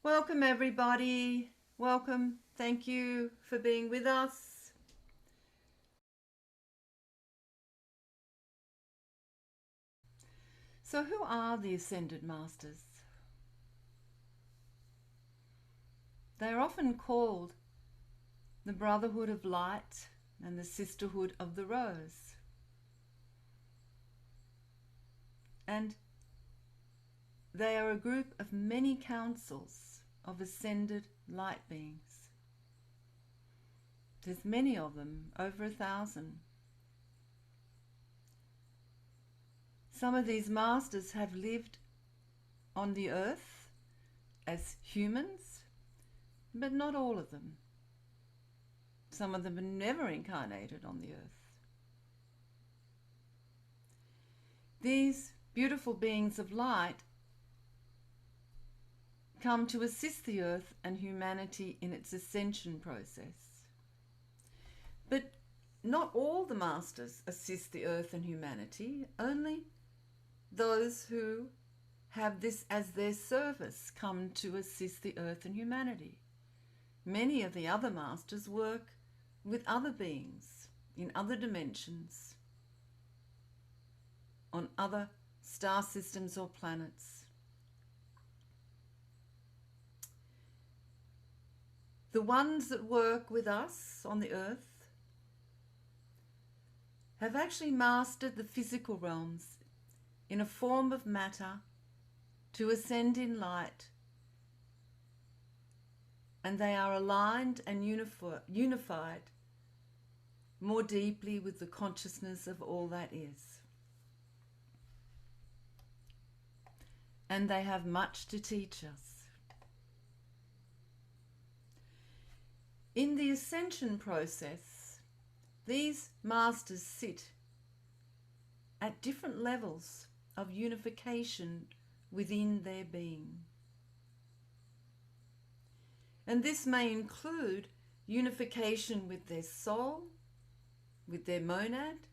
Welcome everybody. Welcome. Thank you for being with us. So who are the Ascended Masters? They are often called the Brotherhood of Light and the Sisterhood of the Rose. And they are a group of many councils of ascended light beings. There's many of them, over 1,000. Some of these masters have lived on the earth as humans, but not all of them. Some of them have never incarnated on the earth. These beautiful beings of light come to assist the earth and humanity in its ascension process. But not all the masters assist the earth and humanity, only those who have this as their service come to assist the earth and humanity. Many of the other masters work with other beings in other dimensions, on other star systems or planets. The ones that work with us on the earth have actually mastered the physical realms in a form of matter to ascend in light, and they are aligned and unified more deeply with the consciousness of all that is. And they have much to teach us. In the ascension process, these masters sit at different levels of unification within their being. And this may include unification with their soul, with their monad,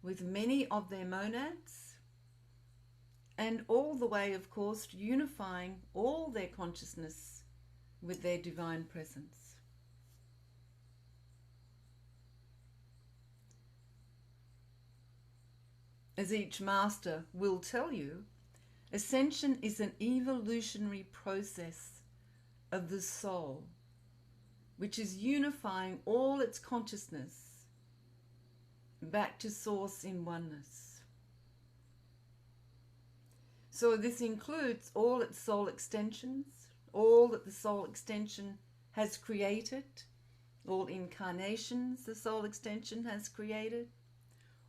with many of their monads, and all the way, of course, to unifying all their consciousness with their divine presence. As each master will tell you, ascension is an evolutionary process of the soul, which is unifying all its consciousness back to source in oneness. So this includes all its soul extensions, all that the soul extension has created, all incarnations the soul extension has created,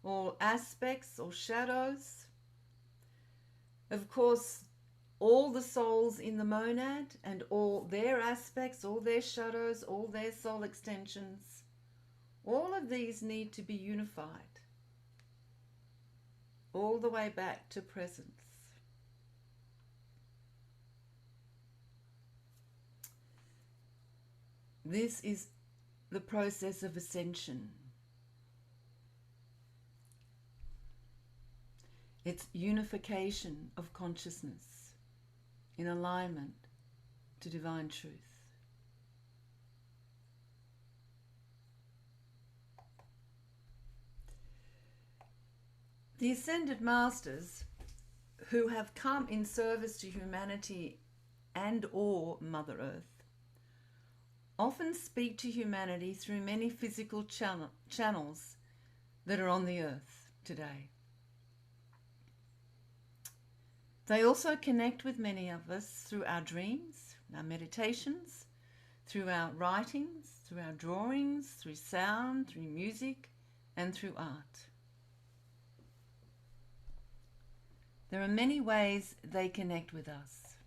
all aspects or shadows. Of course, all the souls in the monad and all their aspects, all their shadows, all their soul extensions, all of these need to be unified all the way back to presence. This is the process of ascension. It's unification of consciousness in alignment to divine truth. The Ascended Masters, who have come in service to humanity and or Mother Earth, often speak to humanity through many physical channels that are on the earth today. They also connect with many of us through our dreams, our meditations, through our writings, through our drawings, through sound, through music, and through art. There are many ways they connect with us.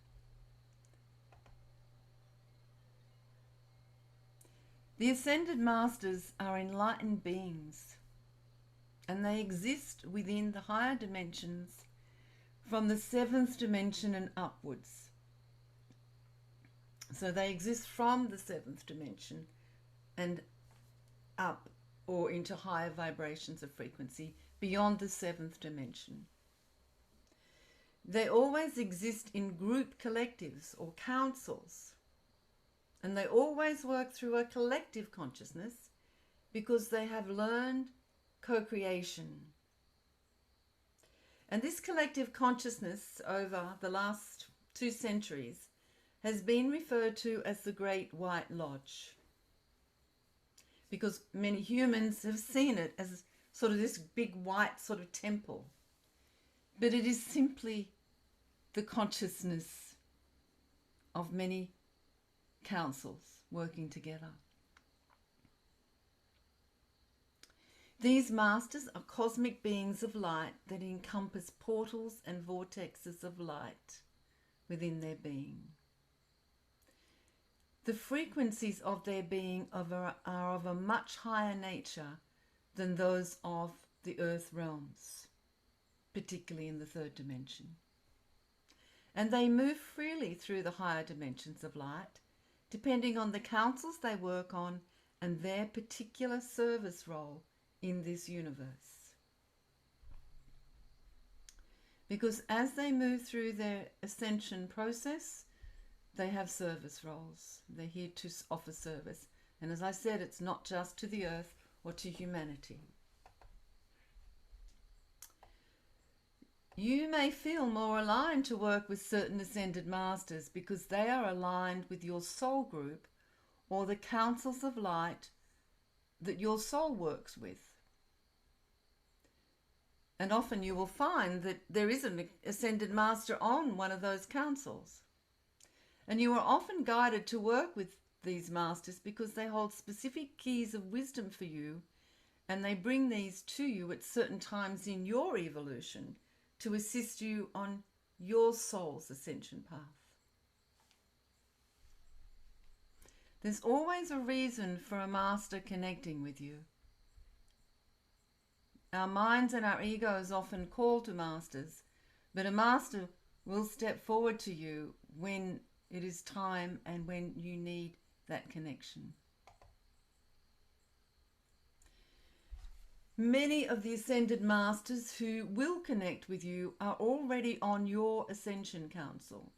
The Ascended Masters are enlightened beings, and they exist within the higher dimensions from the 7th dimension and upwards. So they exist from the 7th dimension and up or into higher vibrations of frequency beyond the 7th dimension. They always exist in group collectives or councils, and they always work through a collective consciousness because they have learned co-creation. And this collective consciousness over the last 2 centuries has been referred to as the Great White Lodge, because many humans have seen it as sort of this big white sort of temple. But it is simply the consciousness of many councils working together. These masters are cosmic beings of light that encompass portals and vortexes of light within their being. The frequencies of their being are of a much higher nature than those of the earth realms, particularly in the 3rd dimension. And they move freely through the higher dimensions of light, depending on the councils they work on and their particular service role in this universe. Because as they move through their ascension process, they have service roles. They're here to offer service. And as I said, it's not just to the earth or to humanity. You may feel more aligned to work with certain ascended masters because they are aligned with your soul group or the councils of light that your soul works with. And often you will find that there is an ascended master on one of those councils. And you are often guided to work with these masters because they hold specific keys of wisdom for you, and they bring these to you at certain times in your evolution to assist you on your soul's ascension path. There's always a reason for a master connecting with you. Our minds and our egos often call to masters, but a master will step forward to you when it is time and when you need that connection. Many of the ascended masters who will connect with you are already on your ascension council.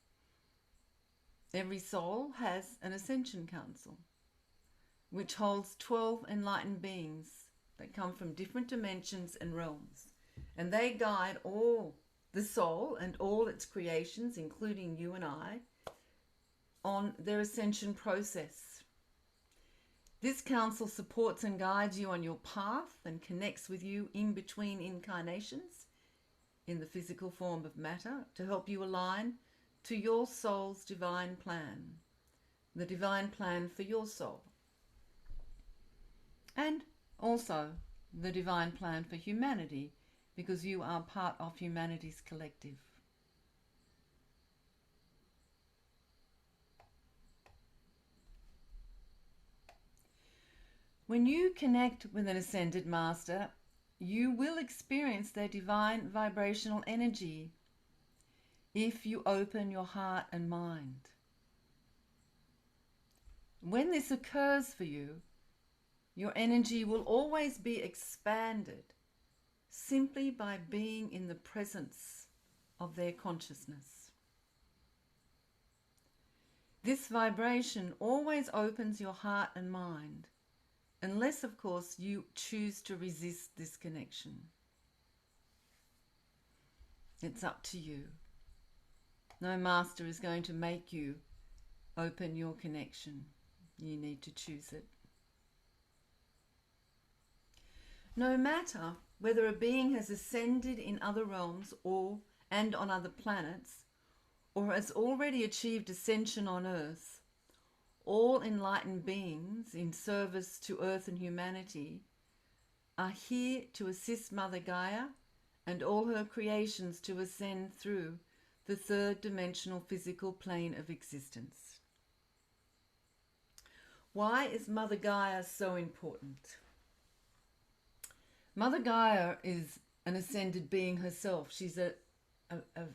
Every soul has an ascension council, which holds 12 enlightened beings that come from different dimensions and realms. And they guide all the soul and all its creations, including you and I, on their ascension process. This council supports and guides you on your path and connects with you in between incarnations in the physical form of matter to help you align to your soul's divine plan, the divine plan for your soul, and also the divine plan for humanity, because you are part of humanity's collective. When you connect with an ascended master, you will experience their divine vibrational energy if you open your heart and mind. When this occurs for you, your energy will always be expanded simply by being in the presence of their consciousness. This vibration always opens your heart and mind, unless, of course, you choose to resist this connection. It's up to you. No master is going to make you open your connection. You need to choose it. No matter whether a being has ascended in other realms and on other planets, or has already achieved ascension on Earth, all enlightened beings in service to Earth and humanity are here to assist Mother Gaia and all her creations to ascend through the 3rd dimensional physical plane of existence. Why is Mother Gaia so important? Mother Gaia is an ascended being herself. She's a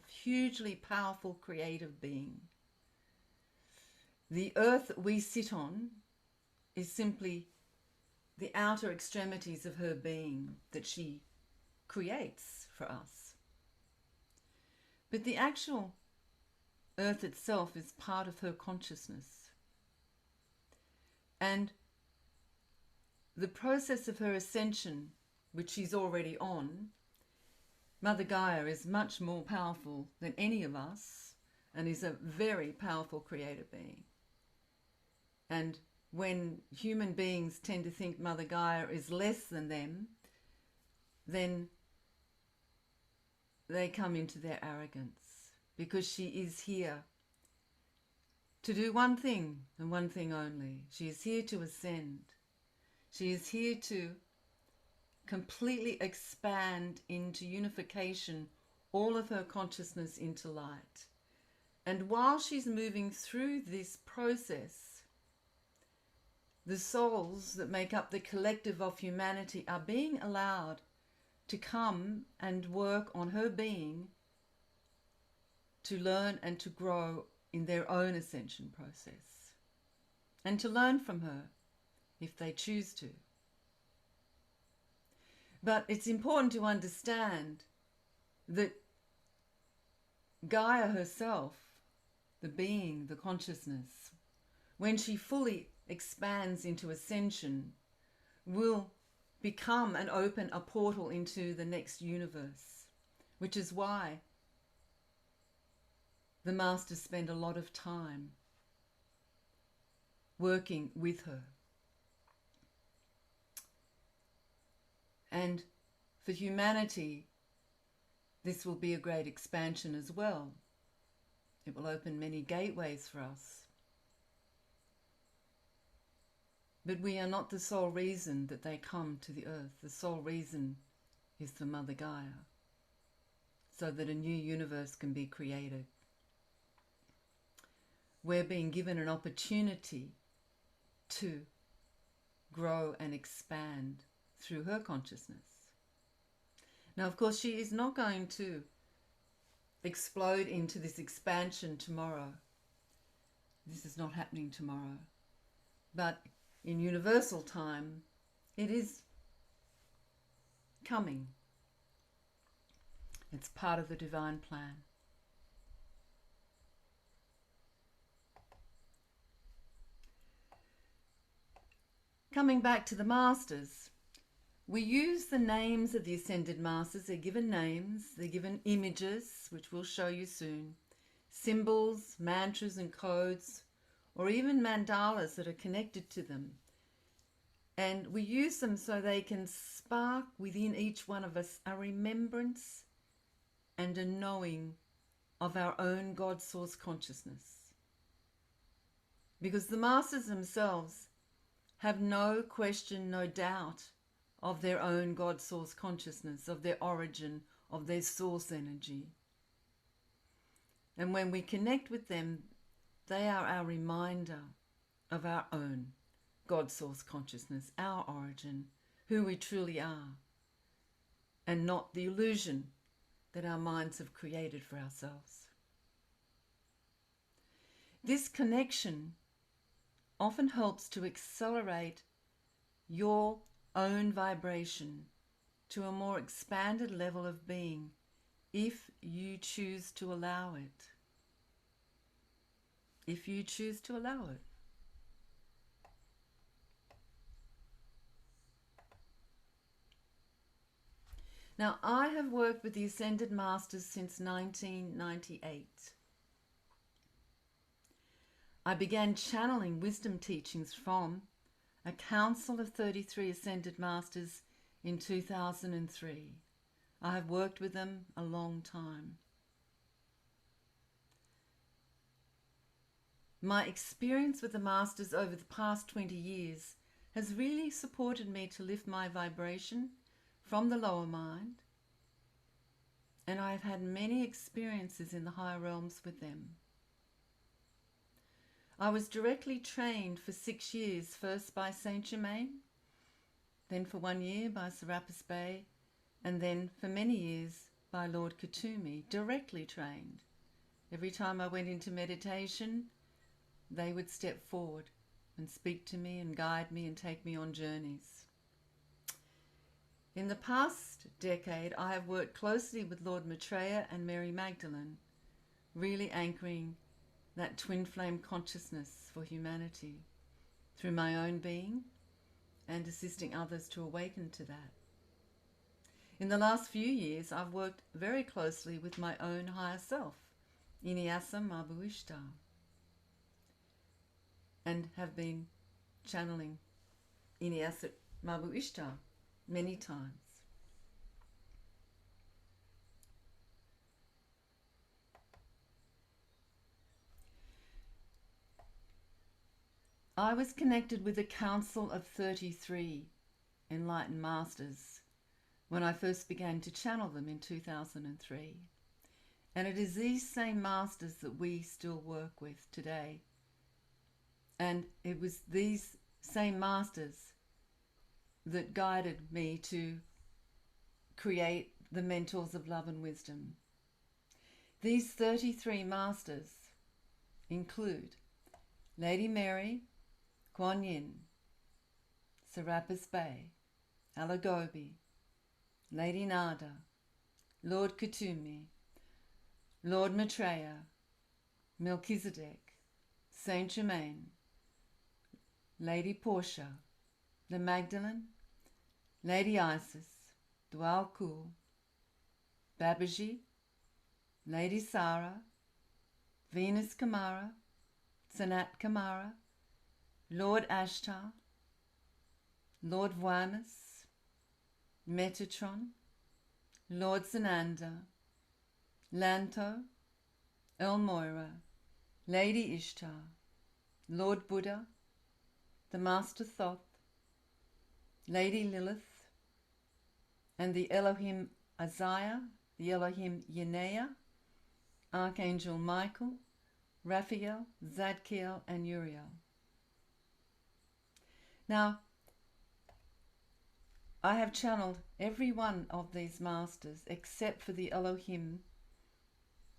hugely powerful creative being. The earth that we sit on is simply the outer extremities of her being that she creates for us. But the actual earth itself is part of her consciousness. And the process of her ascension, which she's already on, Mother Gaia is much more powerful than any of us and is a very powerful creator being. And when human beings tend to think Mother Gaia is less than them, then they come into their arrogance, because she is here to do one thing and one thing only. She is here to ascend. She is here to completely expand into unification all of her consciousness into light. And while she's moving through this process, the souls that make up the collective of humanity are being allowed to come and work on her being, to learn and to grow in their own ascension process, and to learn from her if they choose to. But it's important to understand that Gaia herself, the being, the consciousness, when she fully expands into ascension, will become and open a portal into the next universe, which is why the masters spend a lot of time working with her. And for humanity, this will be a great expansion as well. It will open many gateways for us. But we are not the sole reason that they come to the earth. The sole reason is for Mother Gaia, so that a new universe can be created. We're being given an opportunity to grow and expand through her consciousness. Now, of course, she is not going to explode into this expansion tomorrow. This is not happening tomorrow. But in universal time, it is coming. It's part of the divine plan. Coming back to the masters, we use the names of the ascended masters. They're given names, they're given images, which we'll show you soon, symbols, mantras and codes, or even mandalas that are connected to them. And we use them so they can spark within each one of us a remembrance and a knowing of our own God Source consciousness. Because the masters themselves have no question, no doubt of their own God Source consciousness, of their origin, of their source energy. And when we connect with them, they are our reminder of our own God Source consciousness, our origin, who we truly are, and not the illusion that our minds have created for ourselves. This connection often helps to accelerate your own vibration to a more expanded level of being, if you choose to allow it. If you choose to allow it. Now, I have worked with the Ascended Masters since 1998. I began channeling wisdom teachings from a council of 33 Ascended Masters in 2003. I have worked with them a long time. My experience with the Masters over the past 20 years has really supported me to lift my vibration from the lower mind, and I have had many experiences in the higher realms with them. I was directly trained for 6 years, first by Saint Germain, then for 1 year by Serapis Bey, and then for many years by Lord Kuthumi, directly trained. Every time I went into meditation, they would step forward and speak to me and guide me and take me on journeys. In the past decade, I have worked closely with Lord Maitreya and Mary Magdalene, really anchoring that twin flame consciousness for humanity through my own being and assisting others to awaken to that. In the last few years, I've worked very closely with my own higher self, Inyasa Mabu Ishtar, and have been channeling Inyasa Mabu Ishtar many times. I was connected with a council of 33 enlightened masters when I first began to channel them in 2003. And it is these same masters that we still work with today. And it was these same masters that guided me to create the Mentors of Love and Wisdom. These 33 masters include Lady Mary, Kuan Yin, Serapis Bey, Ala Gobi, Lady Nada, Lord Kuthumi, Lord Maitreya, Melchizedek, Saint Germain, Lady Portia, the Magdalene, Lady Isis, Dwjhal Khul, Babaji, Lady Sarah, Venus Kumara, Sanat Kumara, Lord Ashtar, Lord Dwjhal, Metatron, Lord Sananda, Lanto, Morya, Lady Ishtar, Lord Buddha, the Master Thoth, Lady Lilith, and the Elohim Isaiah, the Elohim Yenea, Archangel Michael, Raphael, Zadkiel, and Uriel. Now, I have channeled every one of these masters except for the Elohim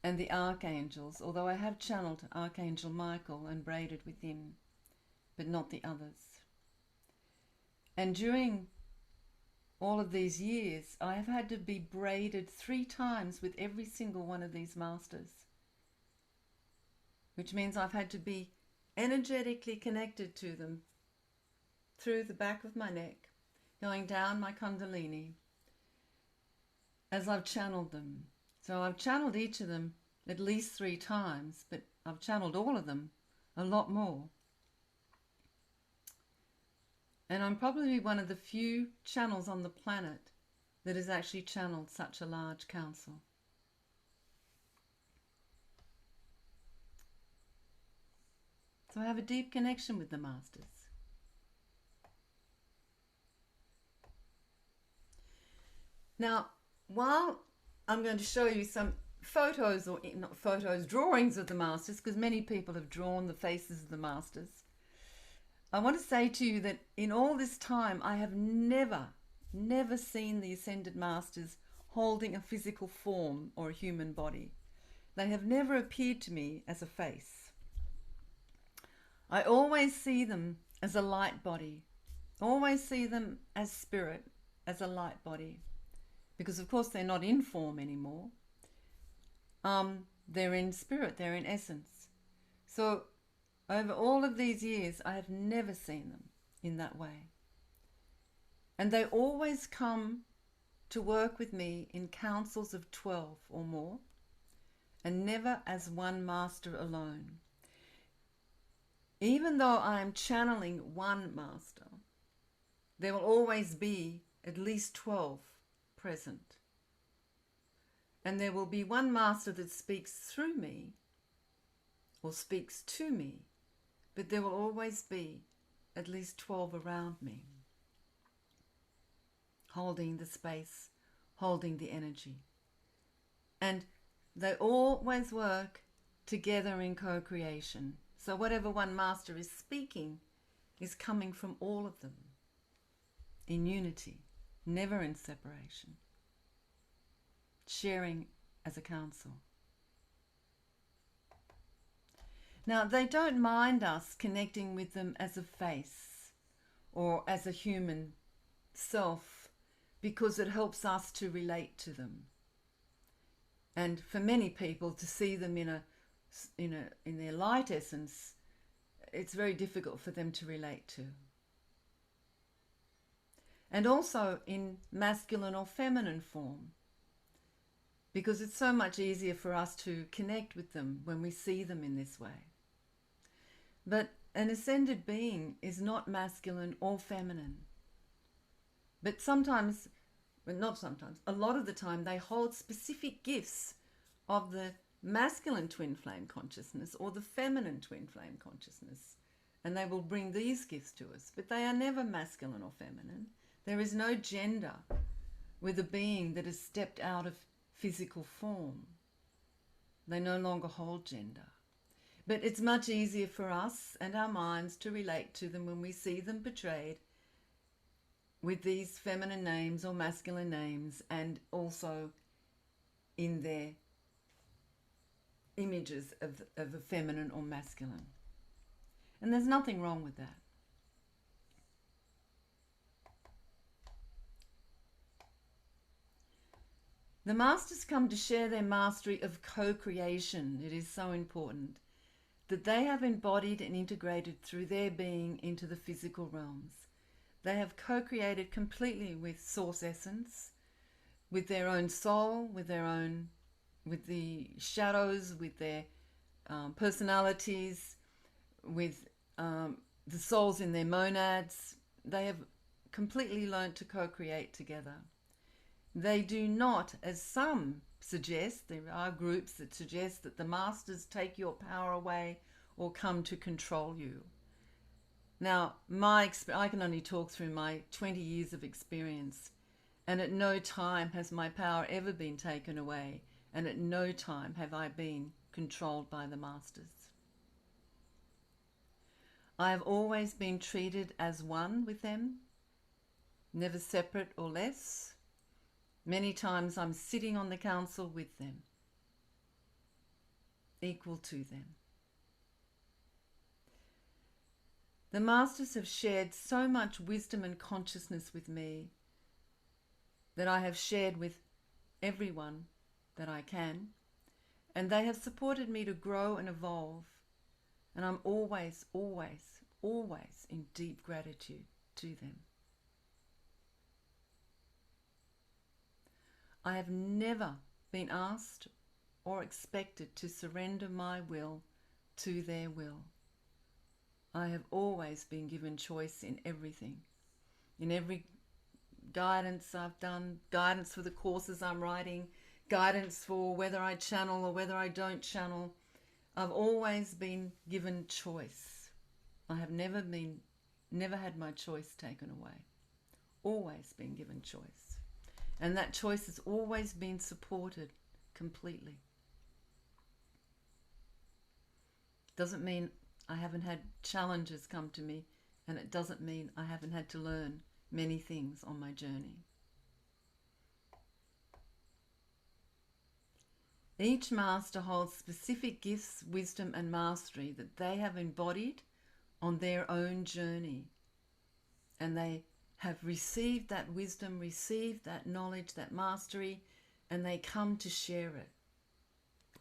and the archangels, although I have channeled Archangel Michael and braided with him, but not the others. And during all of these years, I have had to be braided 3 times with every single one of these masters, which means I've had to be energetically connected to them through the back of my neck, going down my Kundalini as I've channeled them. So I've channeled each of them at least 3 times, but I've channeled all of them a lot more. And I'm probably one of the few channels on the planet that has actually channeled such a large council. So I have a deep connection with the masters. Now, while I'm going to show you some photos, or not photos, drawings of the masters, because many people have drawn the faces of the masters, I want to say to you that in all this time, I have never seen the Ascended Masters holding a physical form or a human body. They have never appeared to me as a face. I always see them as a light body, always see them as spirit, as a light body. Because of course they're not in form anymore. They're in spirit, they're in essence. So over all of these years, I have never seen them in that way. And they always come to work with me in councils of 12 or more, and never as one master alone. Even though I am channeling one master, there will always be at least 12 present. And there will be one master that speaks through me or speaks to me, but there will always be at least 12 around me, holding the space, holding the energy. And they always work together in co-creation. So whatever one master is speaking is coming from all of them in unity, never in separation, sharing as a council. Now, they don't mind us connecting with them as a face or as a human self because it helps us to relate to them. And for many people to see them in their light essence, it's very difficult for them to relate to. And also in masculine or feminine form, because it's so much easier for us to connect with them when we see them in this way. But an ascended being is not masculine or feminine. But sometimes, well, not sometimes, a lot of the time they hold specific gifts of the masculine twin flame consciousness or the feminine twin flame consciousness. And they will bring these gifts to us. But they are never masculine or feminine. There is no gender with a being that has stepped out of physical form. They no longer hold gender. But it's much easier for us and our minds to relate to them when we see them portrayed with these feminine names or masculine names, and also in their images of a feminine or masculine. And there's nothing wrong with that. The masters come to share their mastery of co-creation. It is so important that they have embodied and integrated through their being into the physical realms. They have co-created completely with Source Essence, with their own soul, with the shadows, with their personalities, with the souls in their monads. They have completely learned to co-create together. They do not, as some suggest, there are groups that suggest that the masters take your power away or come to control you. Now, I can only talk through my 20 years of experience, and at no time has my power ever been taken away, and at no time have I been controlled by the masters. I have always been treated as one with them, never separate or less. Many times I'm sitting on the council with them, equal to them. The masters have shared so much wisdom and consciousness with me that I have shared with everyone that I can, and they have supported me to grow and evolve, and I'm always, always, always in deep gratitude to them. I have never been asked or expected to surrender my will to their will. I have always been given choice in everything. In every guidance I've done, guidance for the courses I'm writing, guidance for whether I channel or whether I don't channel, I've always been given choice. I have never had my choice taken away. Always been given choice. And that choice has always been supported completely. Doesn't mean I haven't had challenges come to me, and it doesn't mean I haven't had to learn many things on my journey. Each master holds specific gifts, wisdom, and mastery that they have embodied on their own journey. And they have received that wisdom, received that knowledge, that mastery, and they come to share it.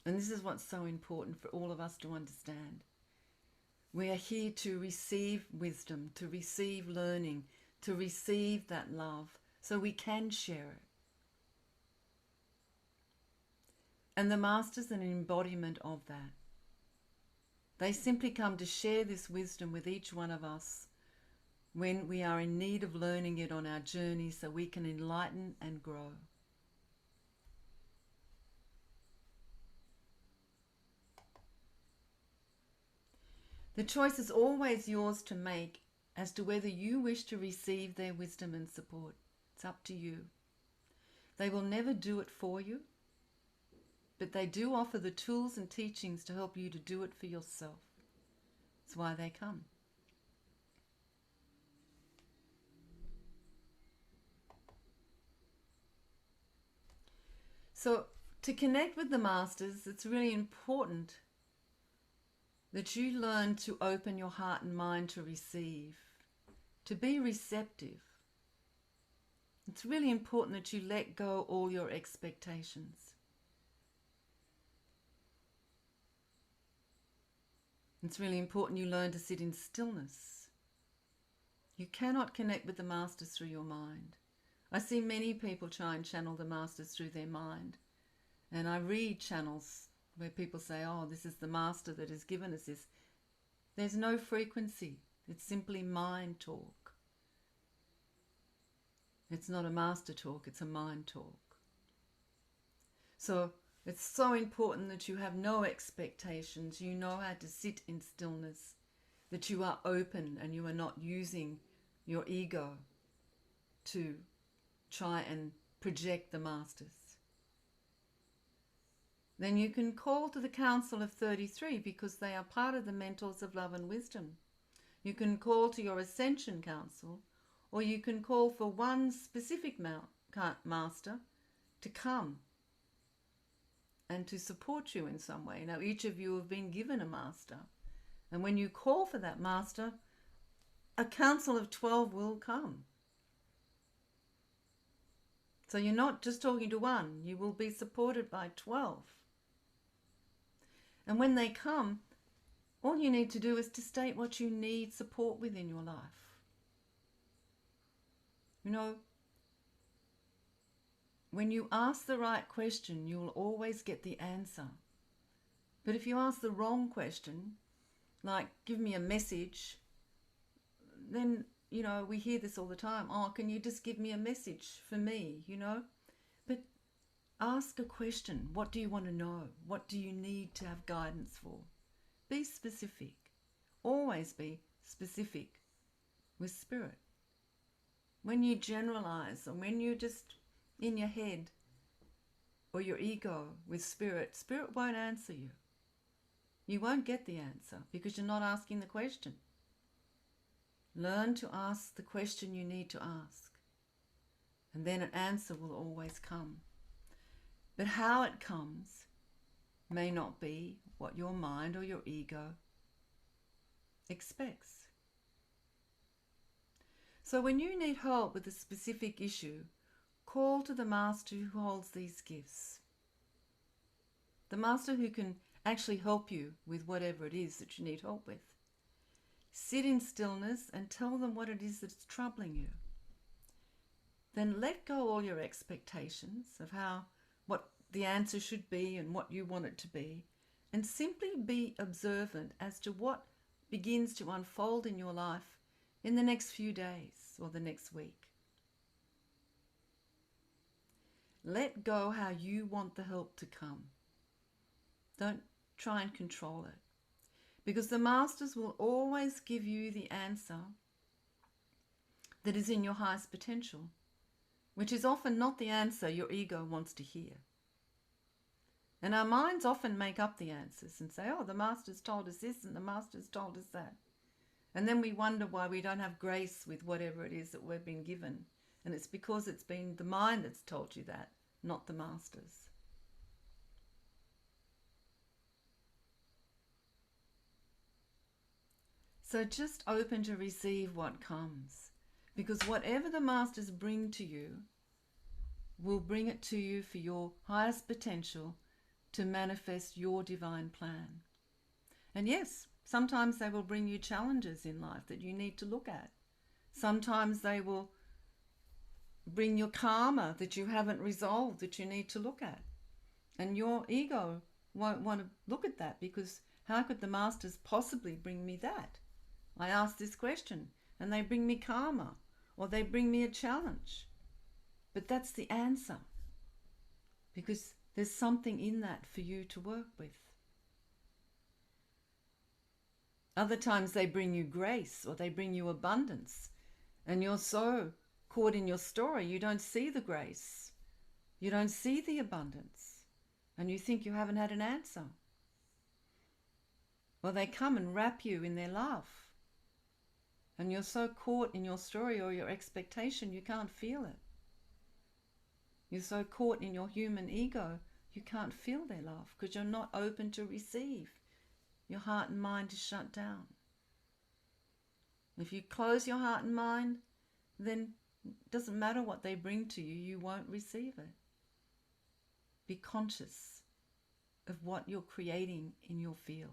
And this is what's so important for all of us to understand. We are here to receive wisdom, to receive learning, to receive that love, so we can share it. And the Master's an embodiment of that. They simply come to share this wisdom with each one of us when we are in need of learning it on our journey, so we can enlighten and grow. The choice is always yours to make as to whether you wish to receive their wisdom and support. It's up to you. They will never do it for you, but they do offer the tools and teachings to help you to do it for yourself. That's why they come. So to connect with the Masters, it's really important that you learn to open your heart and mind to receive, to be receptive. It's really important that you let go all your expectations. It's really important you learn to sit in stillness. You cannot connect with the masters through your mind. I see many people try and channel the masters through their mind. And I read channels where people say, oh, this is the master that has given us this. There's no frequency. It's simply mind talk. It's not a master talk, it's a mind talk. So it's so important that you have no expectations. You know how to sit in stillness, that you are open and you are not using your ego to try and project the masters. Then you can call to the Council of 33 because they are part of the mentors of love and wisdom. You can call to your Ascension Council, or you can call for one specific master to come and to support you in some way. Now, each of you have been given a master. And when you call for that master, a council of 12 will come. So you're not just talking to one, you will be supported by 12. And when they come, all you need to do is to state what you need support with in your life. You know, when you ask the right question, you'll always get the answer. But if you ask the wrong question, like, give me a message, then, you know, we hear this all the time. Oh, can you just give me a message for me, you know? But ask a question. What do you want to know? What do you need to have guidance for? Be specific. Always be specific with spirit. When you generalize or when you're just in your head or your ego with spirit, spirit won't answer you. You won't get the answer because you're not asking the question. Learn to ask the question you need to ask, and then an answer will always come. But how it comes may not be what your mind or your ego expects. So when you need help with a specific issue, call to the master who holds these gifts. The master who can actually help you with whatever it is that you need help with. Sit in stillness and tell them what it is that's troubling you. Then let go all your expectations of what the answer should be and what you want it to be, and simply be observant as to what begins to unfold in your life in the next few days or the next week. Let go how you want the help to come. Don't try and control it, because the masters will always give you the answer that is in your highest potential, which is often not the answer your ego wants to hear. And our minds often make up the answers and say, oh, the master's told us this and the master's told us that. And then we wonder why we don't have grace with whatever it is that we've been given. And it's because it's been the mind that's told you that, not the masters. So just open to receive what comes, because whatever the masters bring to you will bring it to you for your highest potential to manifest your divine plan. And yes, sometimes they will bring you challenges in life that you need to look at. Sometimes they will bring your karma that you haven't resolved that you need to look at. And your ego won't want to look at that, because how could the masters possibly bring me that? I ask this question and they bring me karma, or they bring me a challenge. But that's the answer, because there's something in that for you to work with. Other times they bring you grace, or they bring you abundance, and you're so caught in your story you don't see the grace, you don't see the abundance, and you think you haven't had an answer. Well, they come and wrap you in their love, and you're so caught in your story or your expectation you can't feel it. You're so caught in your human ego you can't feel their love because you're not open to receive. Your heart and mind is shut down. If you close your heart and mind, then Doesn't matter what they bring to you, you won't receive it. Be conscious of what you're creating in your field.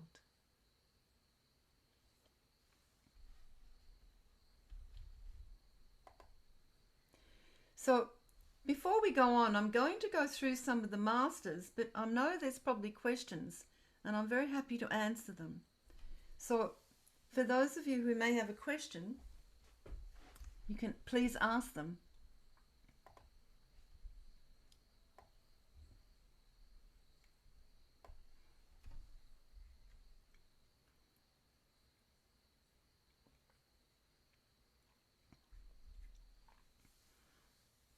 So before we go on, I'm going to go through some of the masters, but I know there's probably questions, and I'm very happy to answer them. So for those of you who may have a question, you can please ask them.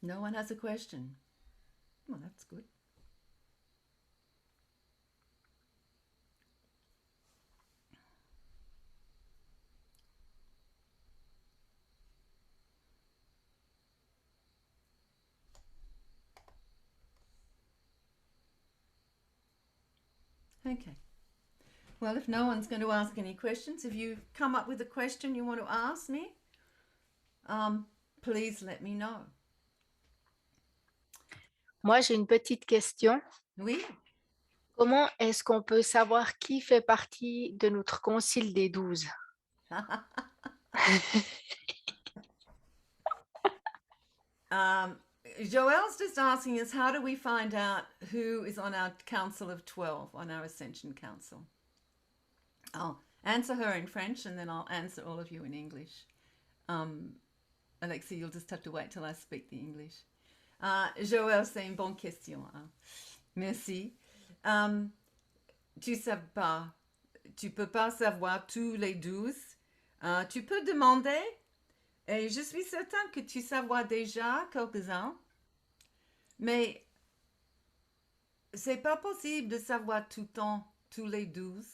No one has a question. Well, that's good. Okay. Well, if no one's going to ask any questions, if you come up with a question you want to ask me, please let me know. Moi, j'ai une petite question. Oui. Comment est-ce qu'on peut savoir qui fait partie de notre concile des 12? Joelle's just asking us, how do we find out who is on our Council of 12, on our Ascension Council? I'll answer her in French and then I'll answer all of you in English. Alexis, you'll just have to wait till I speak the English. Joël, c'est une bonne question. Hein? Merci. Tu sais pas, tu peux pas savoir tous les 12. Tu peux demander, et je suis certain que tu savoir déjà quelques-uns, mais c'est pas possible de savoir tout le temps tous les 12,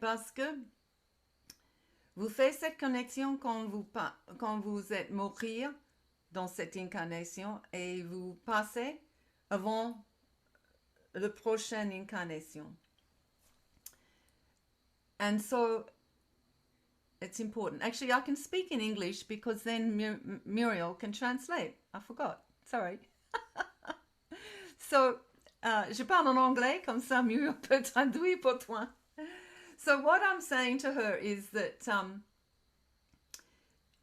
parce que vous faites cette connexion quand vous êtes mourir dans cette incarnation et vous passez avant la prochaine incarnation. And so it's important. Actually, I can speak in English because then Muriel can translate. I forgot. Sorry. So, je parle en anglais, comme ça Muriel peut traduire pour toi. So what I'm saying to her is that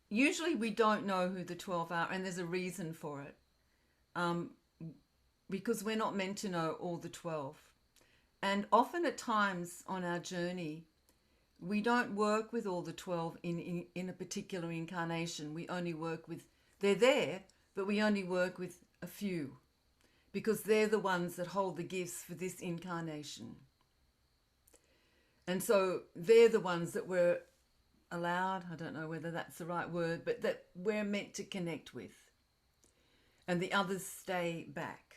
usually we don't know who the 12 are, and there's a reason for it. Because we're not meant to know all the 12. And often at times on our journey, we don't work with all the 12 in a particular incarnation. We only work with, they're there, but we only work with a few, because they're the ones that hold the gifts for this incarnation. And so they're the ones that we're allowed, I don't know whether that's the right word, but that we're meant to connect with. And the others stay back.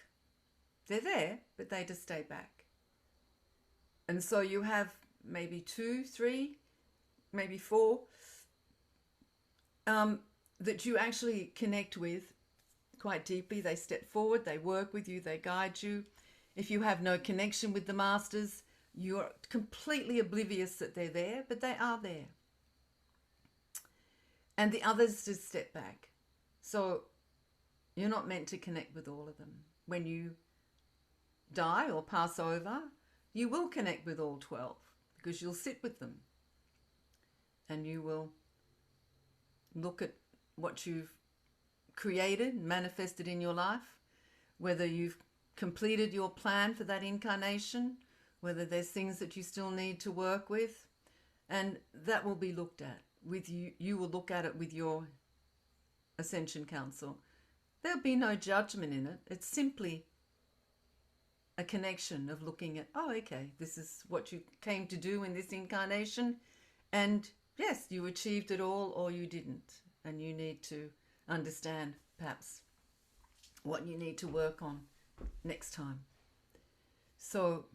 They're there, but they just stay back. And so you have maybe 2, 3, maybe 4 that you actually connect with quite deeply. They step forward, they work with you, they guide you. If you have no connection with the masters, you're completely oblivious that they're there, but they are there. And the others just step back. So you're not meant to connect with all of them. When you die or pass over, you will connect with all 12 because you'll sit with them and you will look at what you've created, manifested in your life, whether you've completed your plan for that incarnation, whether there's things that you still need to work with, and that will be looked at with you. You will look at it with your Ascension Council. There'll be no judgment in it. It's simply a connection of looking at, oh, okay, this is what you came to do in this incarnation, and yes, you achieved it all or you didn't, and you need to understand perhaps what you need to work on next time. So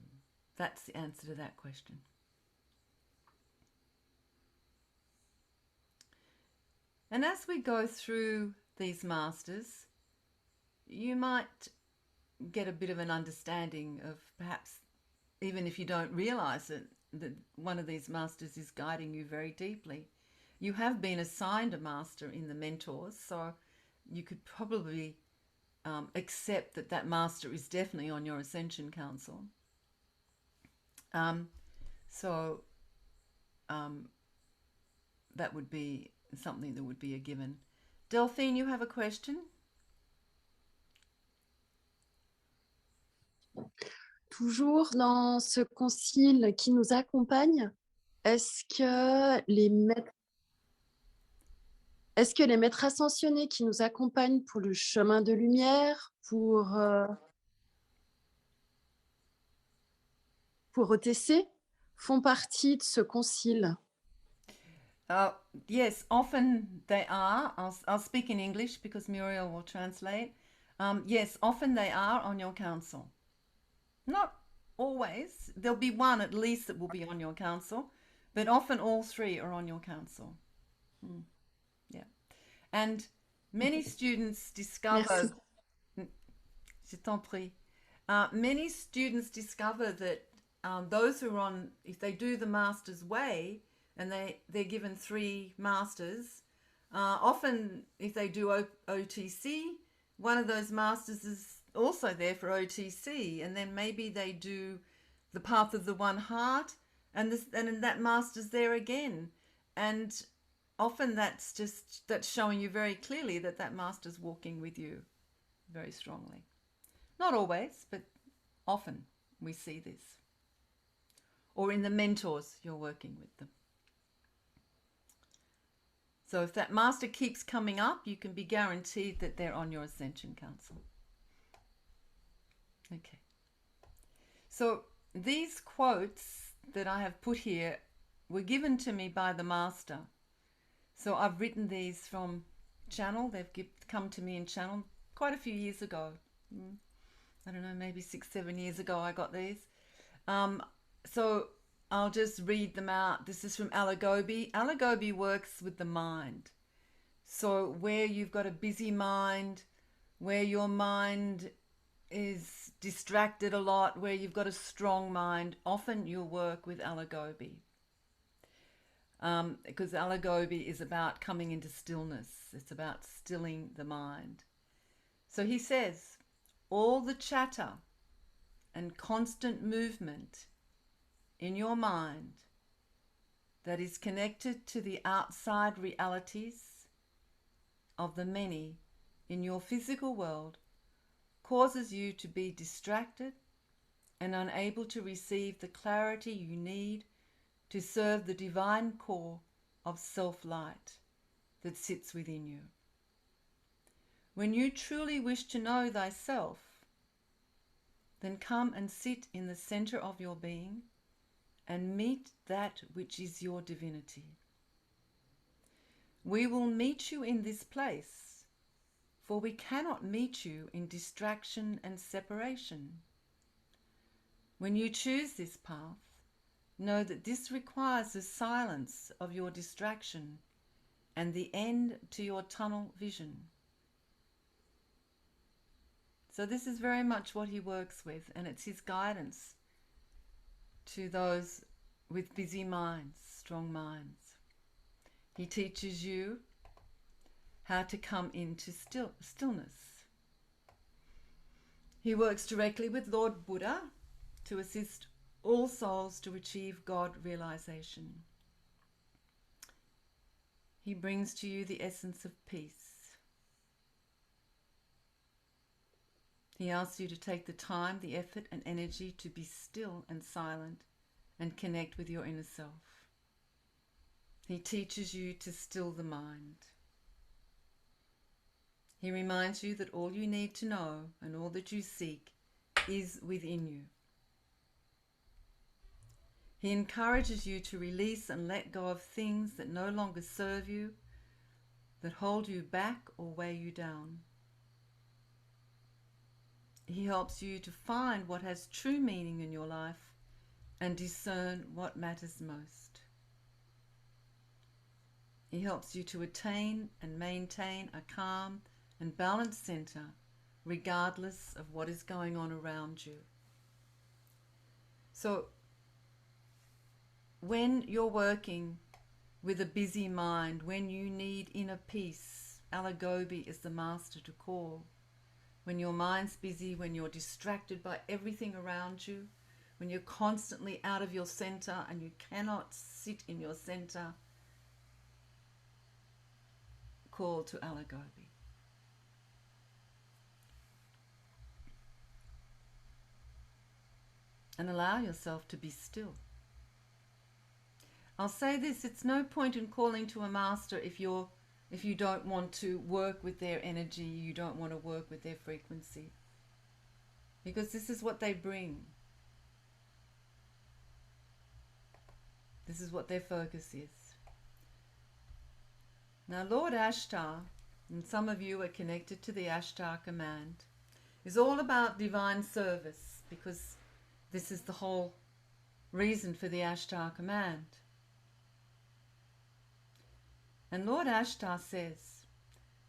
that's the answer to that question. And as we go through these masters, you might get a bit of an understanding of, perhaps even if you don't realize it, that one of these masters is guiding you very deeply. You have been assigned a master in the mentors, so you could probably accept that that master is definitely on your Ascension Council. So that would be something that would be a given. Delphine, you have a question? Toujours dans ce concile qui nous accompagne, est-ce que les maîtres ascensionnés qui nous accompagnent pour le chemin de lumière, pour OTC, font partie de ce concile? Yes, often they are. I'll speak in English because Muriel will translate. Yes, often they are on your council. Not always. There'll be one at least that will be on your council, but often all three are on your council. Yeah. And many students discover... Merci. Je t'en prie. Many students discover that those who are on, if they do the master's way, and they're given 3 masters, often if they do OTC, one of those masters is also there for OTC, and then maybe they do the path of the one heart, and that master's there again, and often that's showing you very clearly that that master's walking with you very strongly. Not always, but often we see this. Or in the mentors, you're working with them. So if that master keeps coming up, you can be guaranteed that they're on your Ascension Council. Okay. So these quotes that I have put here were given to me by the master. So I've written these from channel. They've come to me in channel quite a few years ago. I don't know, maybe 6-7 years ago I got these. So I'll just read them out. This is from Ala Gobi. Ala Gobi works with the mind. So where you've got a busy mind, where your mind is distracted a lot, where you've got a strong mind, often you'll work with Ala Gobi. Because Ala Gobi is about coming into stillness. It's about stilling the mind. So he says, all the chatter and constant movement in your mind that is connected to the outside realities of the many in your physical world causes you to be distracted and unable to receive the clarity you need to serve the divine core of self-light that sits within you. When you truly wish to know thyself, then come and sit in the center of your being and meet that which is your divinity. We will meet you in this place, for we cannot meet you in distraction and separation. When you choose this path, know that this requires the silence of your distraction and the end to your tunnel vision. So this is very much what he works with, and it's his guidance to those with busy minds, strong minds. He teaches you how to come into stillness. He works directly with Lord Buddha to assist all souls to achieve God realization. He brings to you the essence of peace. He asks you to take the time, the effort and energy to be still and silent and connect with your inner self. He teaches you to still the mind. He reminds you that all you need to know and all that you seek is within you. He encourages you to release and let go of things that no longer serve you, that hold you back or weigh you down. He helps you to find what has true meaning in your life and discern what matters most. He helps you to attain and maintain a calm and balanced center regardless of what is going on around you. So when you're working with a busy mind, when you need inner peace, Ala Gobi is the master to call. When your mind's busy, when you're distracted by everything around you, when you're constantly out of your center and you cannot sit in your center, call to Ala Gobi. And allow yourself to be still. I'll say this, it's no point in calling to a master if you don't want to work with their energy, you don't want to work with their frequency. Because this is what they bring. This is what their focus is. Now Lord Ashtar, and some of you are connected to the Ashtar command, is all about divine service, because this is the whole reason for the Ashtar command. And Lord Ashtar says,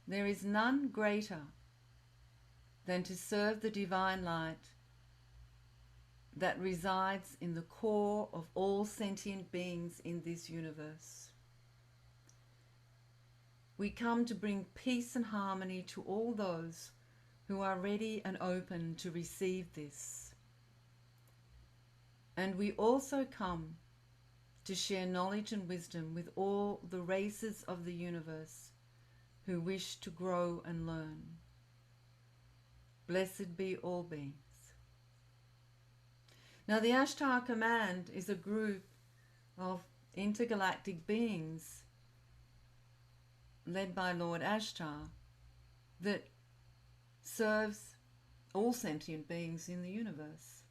there is none greater than to serve the divine light that resides in the core of all sentient beings in this universe. We come to bring peace and harmony to all those who are ready and open to receive this. And we also come to share knowledge and wisdom with all the races of the universe who wish to grow and learn. Blessed be all beings. Now the Ashtar command is a group of intergalactic beings led by Lord Ashtar that serves all sentient beings in the universe.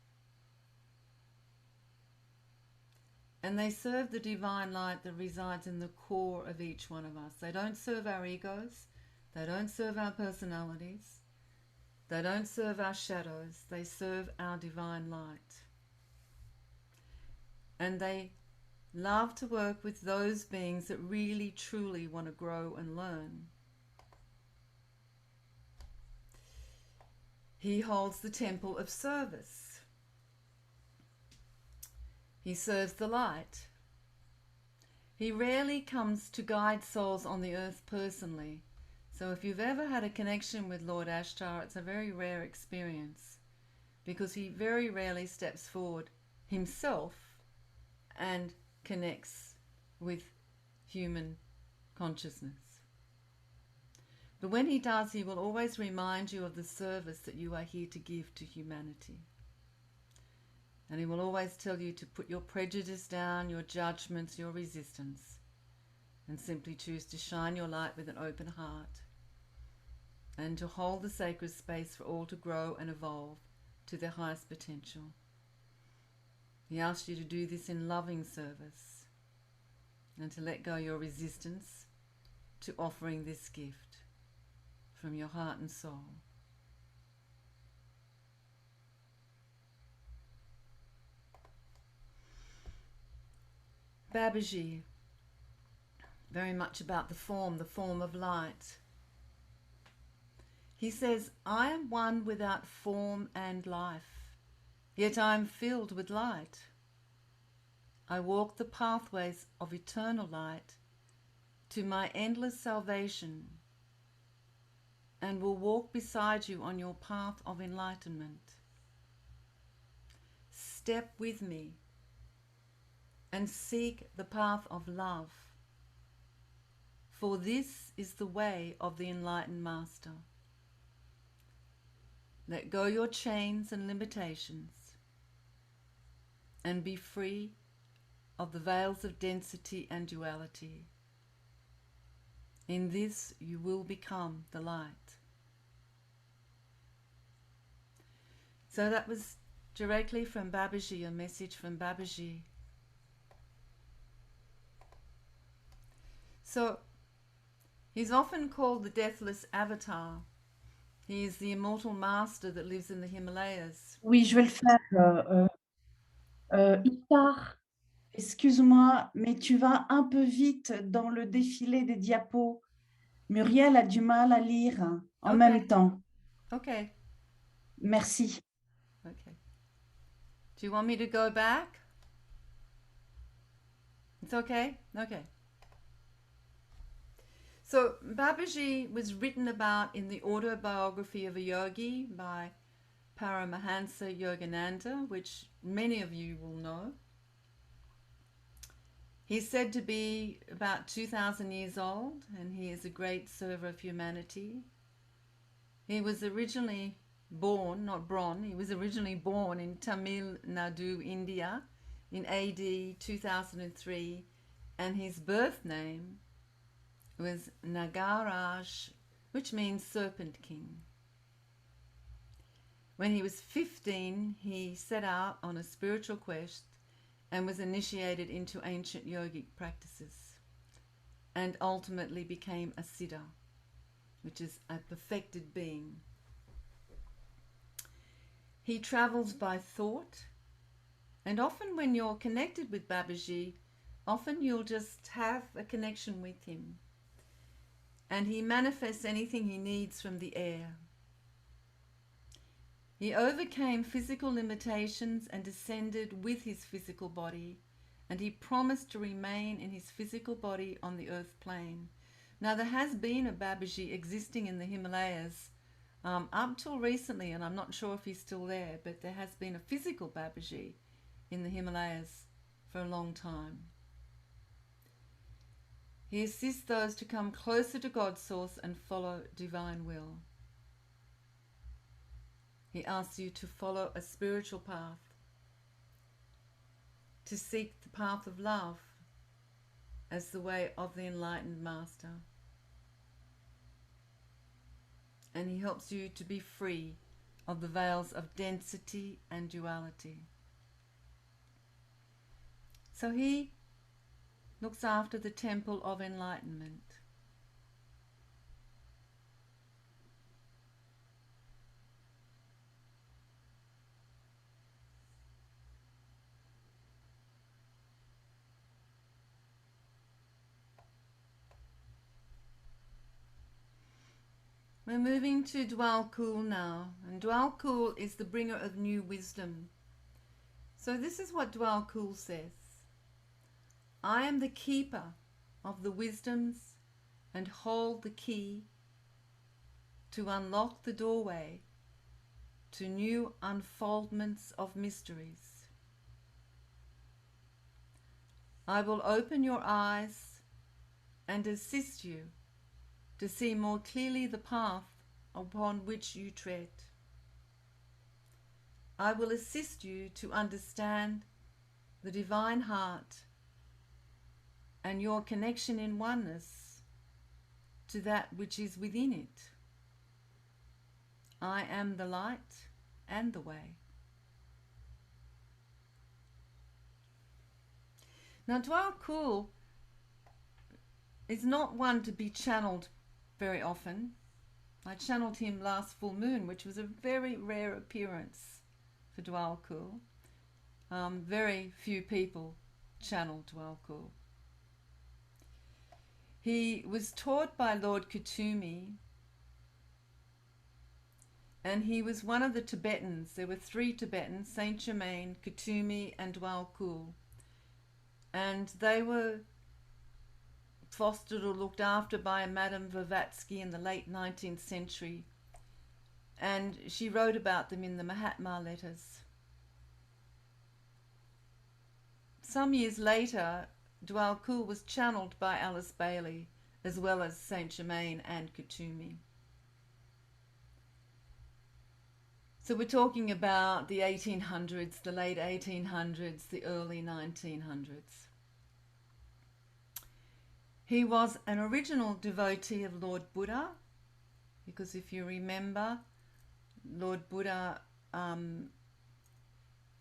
And they serve the divine light that resides in the core of each one of us. They don't serve our egos. They don't serve our personalities. They don't serve our shadows. They serve our divine light. And they love to work with those beings that really, truly want to grow and learn. He holds the temple of service. He serves the light. He rarely comes to guide souls on the earth personally. So if you've ever had a connection with Lord Ashtar, it's a very rare experience, because he very rarely steps forward himself and connects with human consciousness. But when he does, he will always remind you of the service that you are here to give to humanity. And he will always tell you to put your prejudice down, your judgments, your resistance, and simply choose to shine your light with an open heart, and to hold the sacred space for all to grow and evolve to their highest potential. He asks you to do this in loving service, and to let go your resistance to offering this gift from your heart and soul. Babaji, very much about the form of light. He says, I am one without form and life, yet I am filled with light. I walk the pathways of eternal light to my endless salvation, and will walk beside you on your path of enlightenment. Step with me and seek the path of love, for this is the way of the enlightened master. Let go your chains and limitations, and be free of the veils of density and duality. In this you will become the light. So that was directly from Babaji, a message from Babaji. So, he's often called the deathless avatar. He is the immortal master that lives in the Himalayas. Oui, je vais le faire. Ishtar, excuse-moi, mais tu vas un peu vite dans le défilé des diapos. Muriel a du mal à lire en même temps. Okay. Merci. Okay. Do you want me to go back? It's okay? Okay. So Babaji was written about in the autobiography of a yogi by Paramahansa Yogananda, which many of you will know. He's said to be about 2,000 years old, and he is a great server of humanity. He was originally born, not born, he was originally born in Tamil Nadu, India in AD 2003, and his birth name was Nagaraj, which means Serpent King. When he was 15, he set out on a spiritual quest and was initiated into ancient yogic practices and ultimately became a siddha, which is a perfected being. He travels by thought, and often when you're connected with Babaji, often you'll just have a connection with him, and he manifests anything he needs from the air. He overcame physical limitations and descended with his physical body, and he promised to remain in his physical body on the earth plane. Now, there has been a Babaji existing in the Himalayas up till recently, and I'm not sure if he's still there, but there has been a physical Babaji in the Himalayas for a long time. He assists those to come closer to God's source and follow divine will. He asks you to follow a spiritual path, to seek the path of love as the way of the enlightened master. And he helps you to be free of the veils of density and duality. So he looks after the temple of enlightenment. We're moving to Dwjhal now, and Dwjhal is the bringer of new wisdom. So this is what Dwjhal says. I am the keeper of the wisdoms and hold the key to unlock the doorway to new unfoldments of mysteries. I will open your eyes and assist you to see more clearly the path upon which you tread. I will assist you to understand the divine heart and your connection in oneness to that which is within it. I am the light and the way. Now, Dwjhal is not one to be channeled very often. I channeled him last full moon, which was a very rare appearance for Dwjhal. Very few people channel Dwjhal. He was taught by Lord Kuthumi, and he was one of the Tibetans. There were 3 Tibetans, Saint Germain, Kuthumi and Dwjhal. And they were fostered or looked after by Madame Blavatsky in the late 19th century, and she wrote about them in the Mahatma letters. Some years later, Dwjhal was channeled by Alice Bailey, as well as Saint Germain and Kuthumi. So we're talking about the 1800s, the late 1800s, the early 1900s. He was an original devotee of Lord Buddha, because if you remember, Lord Buddha,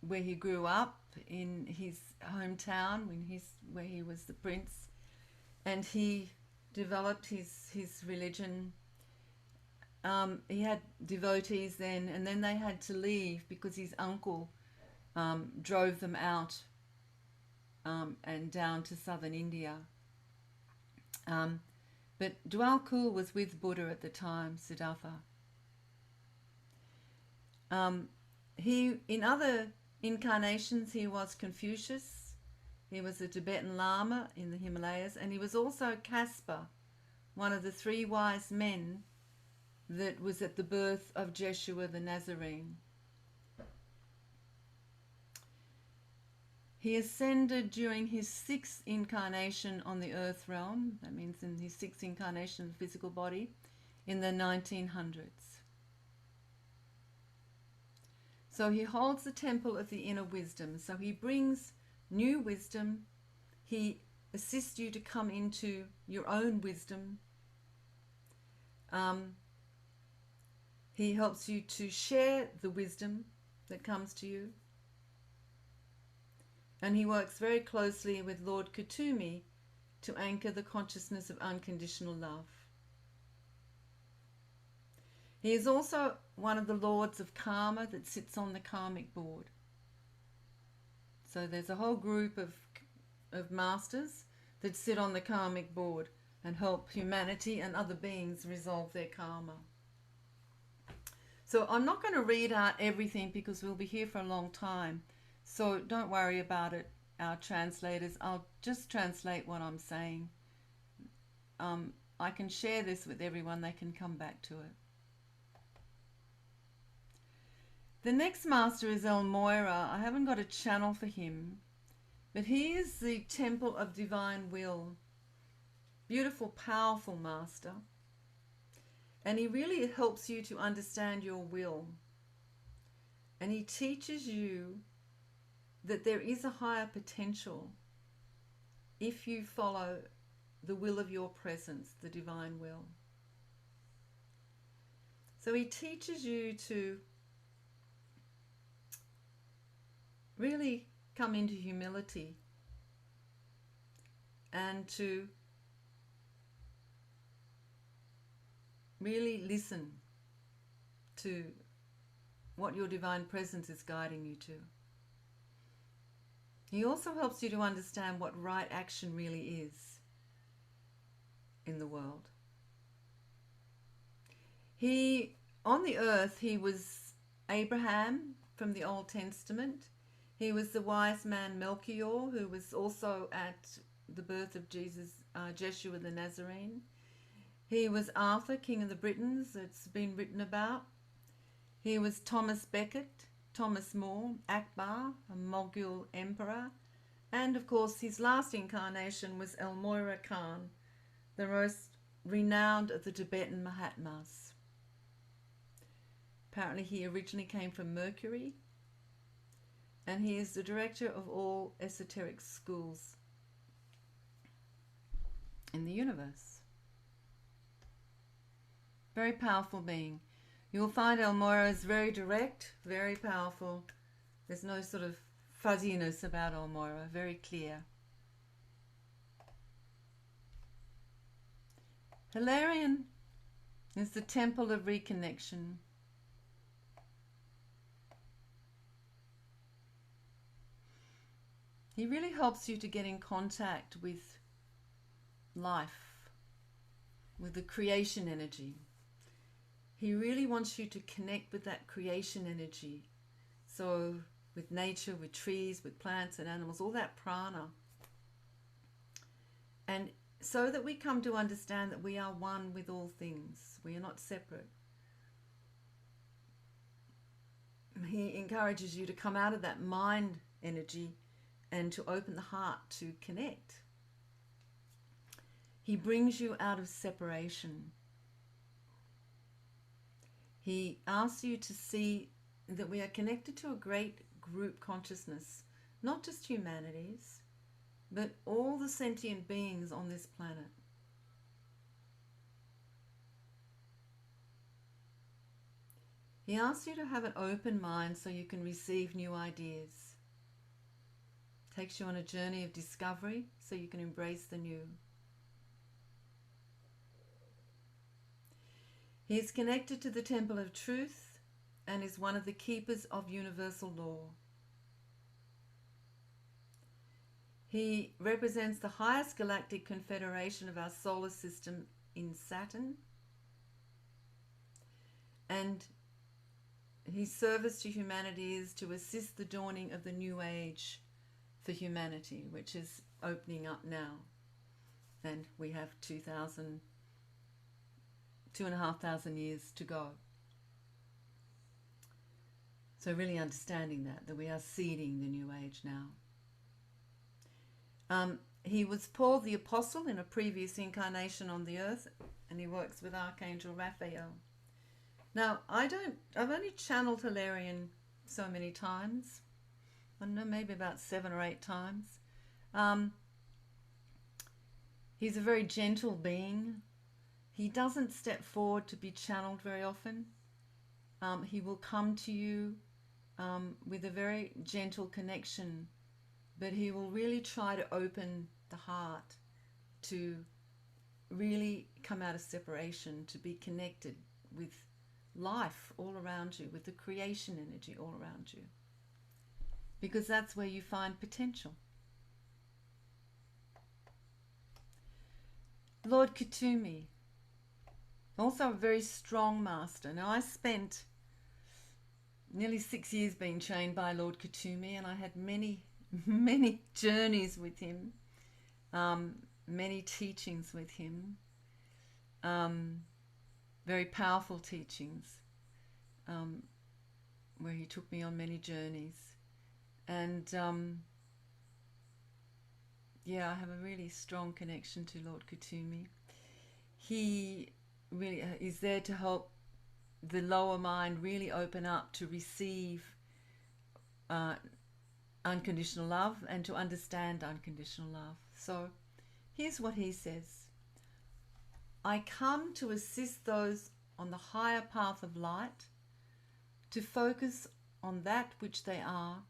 where he grew up in his hometown, where he was the prince, and he developed his religion. He had devotees then, and then they had to leave because his uncle drove them out and down to southern India. But Dwjhal was with Buddha at the time, Siddhartha. In other incarnations, he was Confucius. He was a Tibetan Lama in the Himalayas, and he was also Caspar one of the three wise men that was at the birth of Jeshua the Nazarene. He ascended during his sixth incarnation on the earth realm, that means in his sixth incarnation of the physical body, in the 1900s. So he holds the temple of the inner wisdom. So he brings new wisdom. He assists you to come into your own wisdom. He helps you to share the wisdom that comes to you. And he works very closely with Lord Kuthumi to anchor the consciousness of unconditional love. He is also one of the lords of karma that sits on the karmic board. So there's a whole group of masters that sit on the karmic board and help humanity and other beings resolve their karma. So I'm not going to read out everything because we'll be here for a long time. So don't worry about it, our translators. I'll just translate what I'm saying. I can share this with everyone. They can come back to it. The next master is El Moira. I haven't got a channel for him, but he is the temple of divine will. Beautiful, powerful master. And he really helps you to understand your will. And he teaches you that there is a higher potential if you follow the will of your presence, the divine will. So he teaches you to really come into humility and to really listen to what your divine presence is guiding you to. He also helps you to understand what right action really is in the world. On the earth, he was Abraham from the Old Testament. He was the wise man Melchior, who was also at the birth of Jeshua the Nazarene. He was Arthur, King of the Britons, it's been written about. He was Thomas Becket, Thomas More, Akbar, a Mogul emperor. And of course, his last incarnation was El Moira Khan, the most renowned of the Tibetan Mahatmas. Apparently, he originally came from Mercury, and he is the director of all esoteric schools in the universe. Very powerful being. You'll find El Moira is very direct, very powerful. There's no sort of fuzziness about El Moira, very clear. Hilarion is the temple of reconnection. He really helps you to get in contact with life, with the creation energy. He really wants you to connect with that creation energy. So with nature, with trees, with plants and animals, all that prana. And so that we come to understand that we are one with all things. We are not separate. He encourages you to come out of that mind energy and to open the heart to connect. He brings you out of separation. He asks you to see that we are connected to a great group consciousness, not just humanities, but all the sentient beings on this planet. He asks you to have an open mind so you can receive new ideas. Takes you on a journey of discovery so you can embrace the new. He is connected to the Temple of Truth and is one of the keepers of universal law. He represents the highest galactic confederation of our solar system in Saturn, and his service to humanity is to assist the dawning of the new age for humanity, which is opening up now. And we have 2000 2,500 years to go. So really understanding that we are seeding the new age now. He was Paul the Apostle in a previous incarnation on the earth, and he works with Archangel Raphael. Now, I've only channeled Hilarion so many times. I don't know, maybe about 7 or 8 times. He's a very gentle being. He doesn't step forward to be channeled very often. He will come to you with a very gentle connection, but he will really try to open the heart to really come out of separation, to be connected with life all around you, with the creation energy all around you, because that's where you find potential. Lord Kuthumi, also a very strong master. Now, I spent nearly 6 years being trained by Lord Kuthumi, and I had many journeys with him, many teachings with him, very powerful teachings, where he took me on many journeys. And yeah, I have a really strong connection to Lord Kuthumi. He really is there to help the lower mind really open up to receive unconditional love and to understand unconditional love. So here's what he says. I come to assist those on the higher path of light to focus on that which they are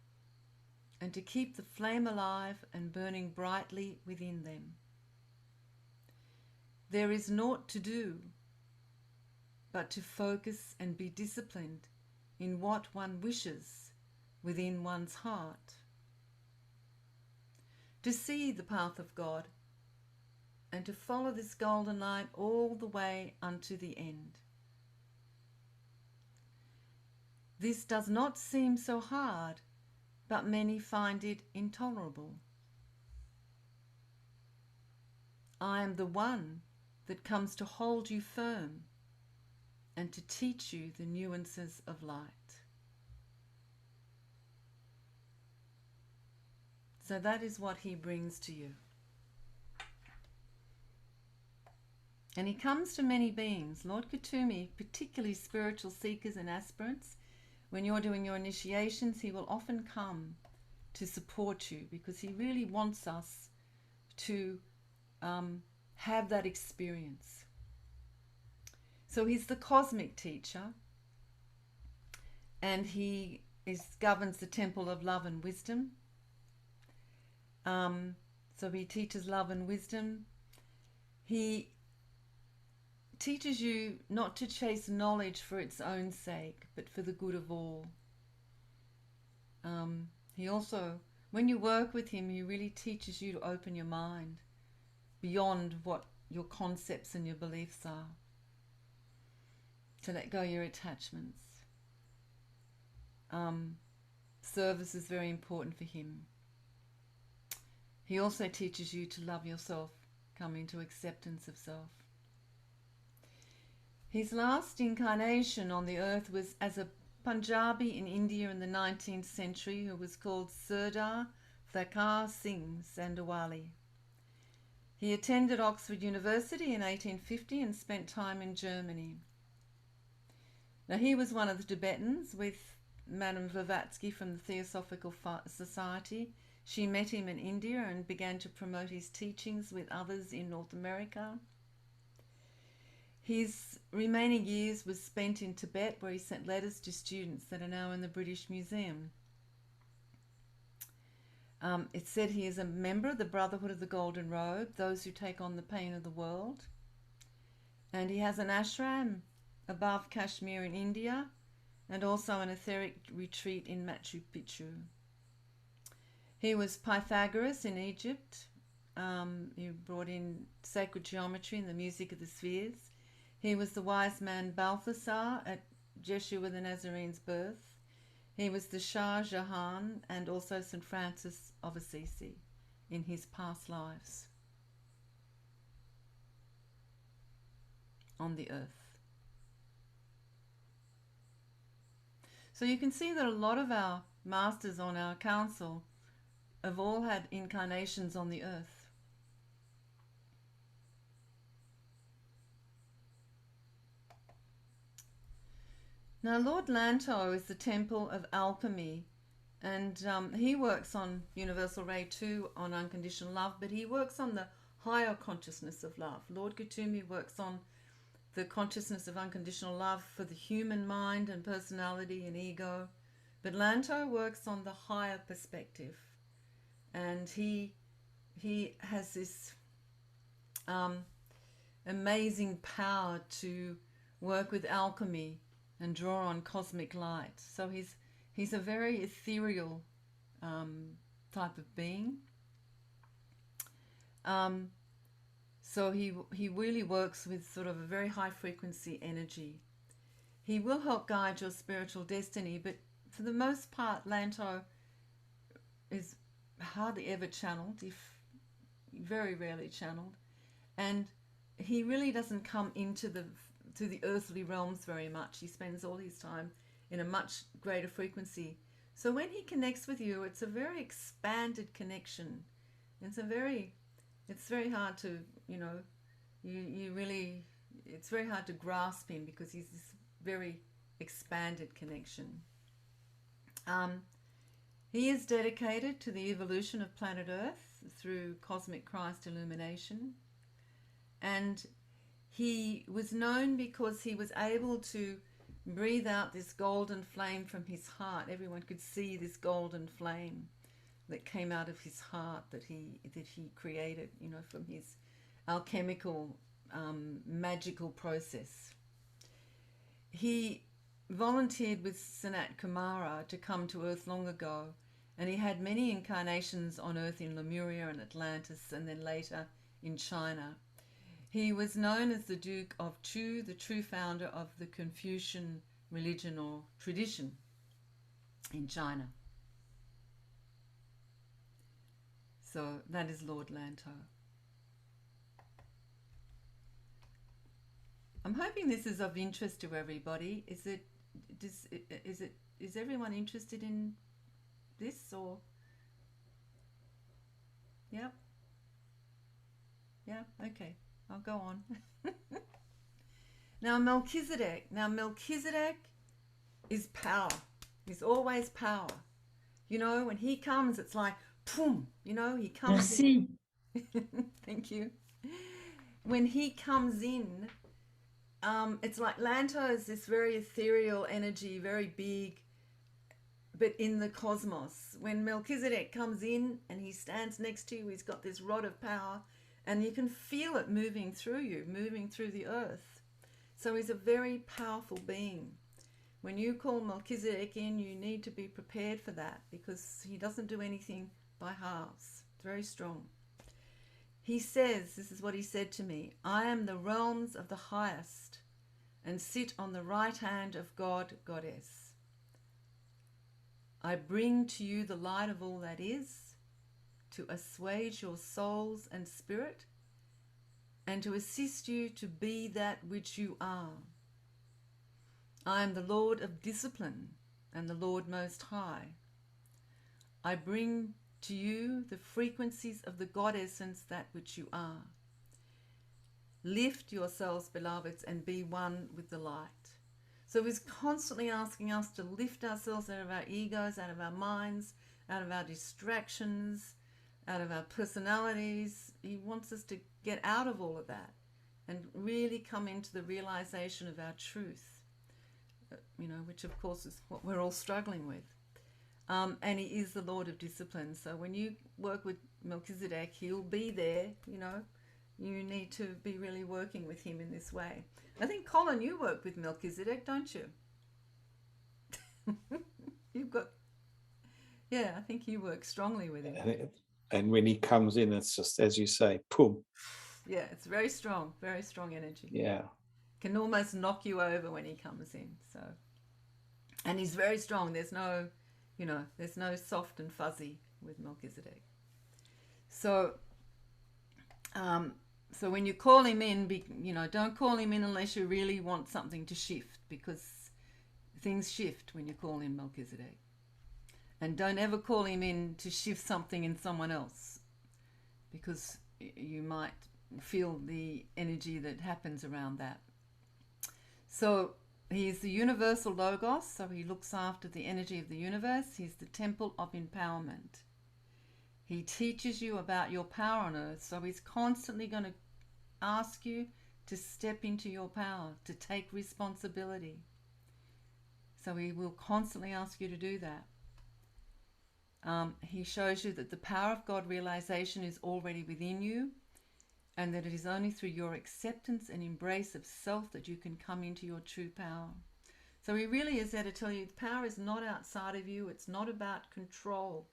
and to keep the flame alive and burning brightly within them. There is naught to do but to focus and be disciplined in what one wishes within one's heart. To see the path of God and to follow this golden light all the way unto the end. This does not seem so hard, but many find it intolerable. I am the one that comes to hold you firm and to teach you the nuances of light. So that is what he brings to you. And he comes to many beings. Lord Kuthumi, particularly spiritual seekers and aspirants, when you're doing your initiations, he will often come to support you because he really wants us to have that experience. So he's the cosmic teacher, and he governs the temple of love and wisdom. So he teaches love and wisdom. He teaches you not to chase knowledge for its own sake, but for the good of all. He also, when you work with him, he really teaches you to open your mind beyond what your concepts and your beliefs are, to let go of your attachments. Service is very important for him. He also teaches you to love yourself, come into acceptance of self. His last incarnation on the earth was as a Punjabi in India in the 19th century who was called Sardar Thakur Singh Sandawali. He attended Oxford University in 1850 and spent time in Germany. Now, he was one of the Tibetans with Madame Blavatsky from the Theosophical Society. She met him in India and began to promote his teachings with others in North America. His remaining years was spent in Tibet, where he sent letters to students that are now in the British Museum. It said he is a member of the Brotherhood of the Golden Robe, those who take on the pain of the world. And he has an ashram above Kashmir in India, and also an etheric retreat in Machu Picchu. He was Pythagoras in Egypt. He brought in sacred geometry and the music of the spheres. He was the wise man Balthasar at Jeshua the Nazarene's birth. He was the Shah Jahan and also St. Francis of Assisi in his past lives on the earth. So you can see that a lot of our masters on our council have all had incarnations on the earth. Now, Lord Lanto is the temple of alchemy, and he works on Universal Ray 2 on unconditional love, but he works on the higher consciousness of love. Lord Kuthumi works on the consciousness of unconditional love for the human mind and personality and ego, but Lanto works on the higher perspective, and he has this amazing power to work with alchemy and draw on cosmic light. So he's a very ethereal type of being. So he really works with sort of a very high frequency energy. He will help guide your spiritual destiny, but for the most part, Lanto is hardly ever channeled, if very rarely channeled, and he really doesn't come into the earthly realms very much. He spends all his time in a much greater frequency. So when he connects with you, it's a very expanded connection. It's very hard to, it's very hard to grasp him because he's this very expanded connection. He is dedicated to the evolution of planet Earth through cosmic Christ illumination, and he was known because he was able to breathe out this golden flame from his heart. Everyone could see this golden flame that came out of his heart that he created, from his alchemical, magical process. He volunteered with Sanat Kumara to come to Earth long ago, and he had many incarnations on Earth in Lemuria and Atlantis, and then later in China. He was known as the Duke of Chu, the true founder of the Confucian religion or tradition in China. So that is Lord Lanto. I'm hoping this is of interest to everybody. Is everyone interested in this, or? Yeah. Yeah, okay. I'll go on. Now Melchizedek is power. He's always power. When he comes, it's like, boom, he comes Merci. in. Thank you. When he comes in, it's like Lanto is this very ethereal energy, very big, but in the cosmos. When Melchizedek comes in and he stands next to you, he's got this rod of power, and you can feel it moving through you, moving through the earth. So he's a very powerful being. When you call Melchizedek in, you need to be prepared for that, because he doesn't do anything by halves. It's very strong. He says, this is what he said to me, I am the realms of the highest and sit on the right hand of God, Goddess. I bring to you the light of all that is, to assuage your souls and spirit, and to assist you to be that which you are. I am the Lord of discipline and the Lord Most High. I bring to you the frequencies of the God Essence, that which you are. Lift yourselves, beloveds, and be one with the light. So he's constantly asking us to lift ourselves out of our egos, out of our minds, out of our distractions, out of our personalities. He wants us to get out of all of that and really come into the realization of our truth, which of course is what we're all struggling with. And he is the Lord of discipline. So when you work with Melchizedek, he'll be there, You need to be really working with him in this way. I think, Colin, you work with Melchizedek, don't you? You've got... Yeah, I think you work strongly with him. And when he comes in, it's just, as you say, boom. Yeah, it's very strong energy. Yeah. Can almost knock you over when he comes in. So, and he's very strong. There's no, there's no soft and fuzzy with Melchizedek. So, so when you call him in, don't call him in unless you really want something to shift, because things shift when you call in Melchizedek. And don't ever call him in to shift something in someone else, because you might feel the energy that happens around that. So he is the universal Logos, so he looks after the energy of the universe. He's the temple of empowerment. He teaches you about your power on earth, so he's constantly going to ask you to step into your power, to take responsibility. So he will constantly ask you to do that. He shows you that the power of God realization is already within you, and that it is only through your acceptance and embrace of self that you can come into your true power. So he really is there to tell you power is not outside of you. It's not about control.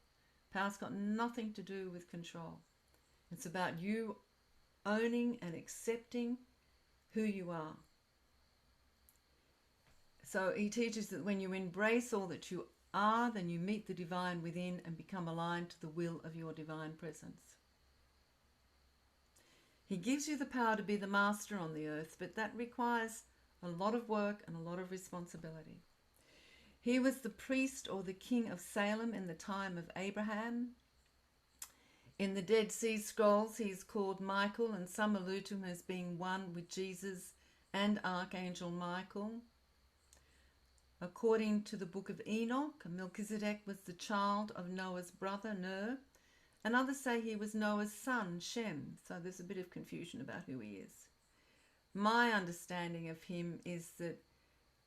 Power's got nothing to do with control. It's about you owning and accepting who you are. So he teaches that when you embrace all that you are, then you meet the divine within and become aligned to the will of your divine presence. He gives you the power to be the master on the earth, but that requires a lot of work and a lot of responsibility. He was the priest or the king of Salem in the time of Abraham. In the Dead Sea Scrolls, he is called Michael, and some allude to him as being one with Jesus and Archangel Michael. According to the book of Enoch, Melchizedek was the child of Noah's brother, Ner, and others say he was Noah's son, Shem, so there's a bit of confusion about who he is. My understanding of him is that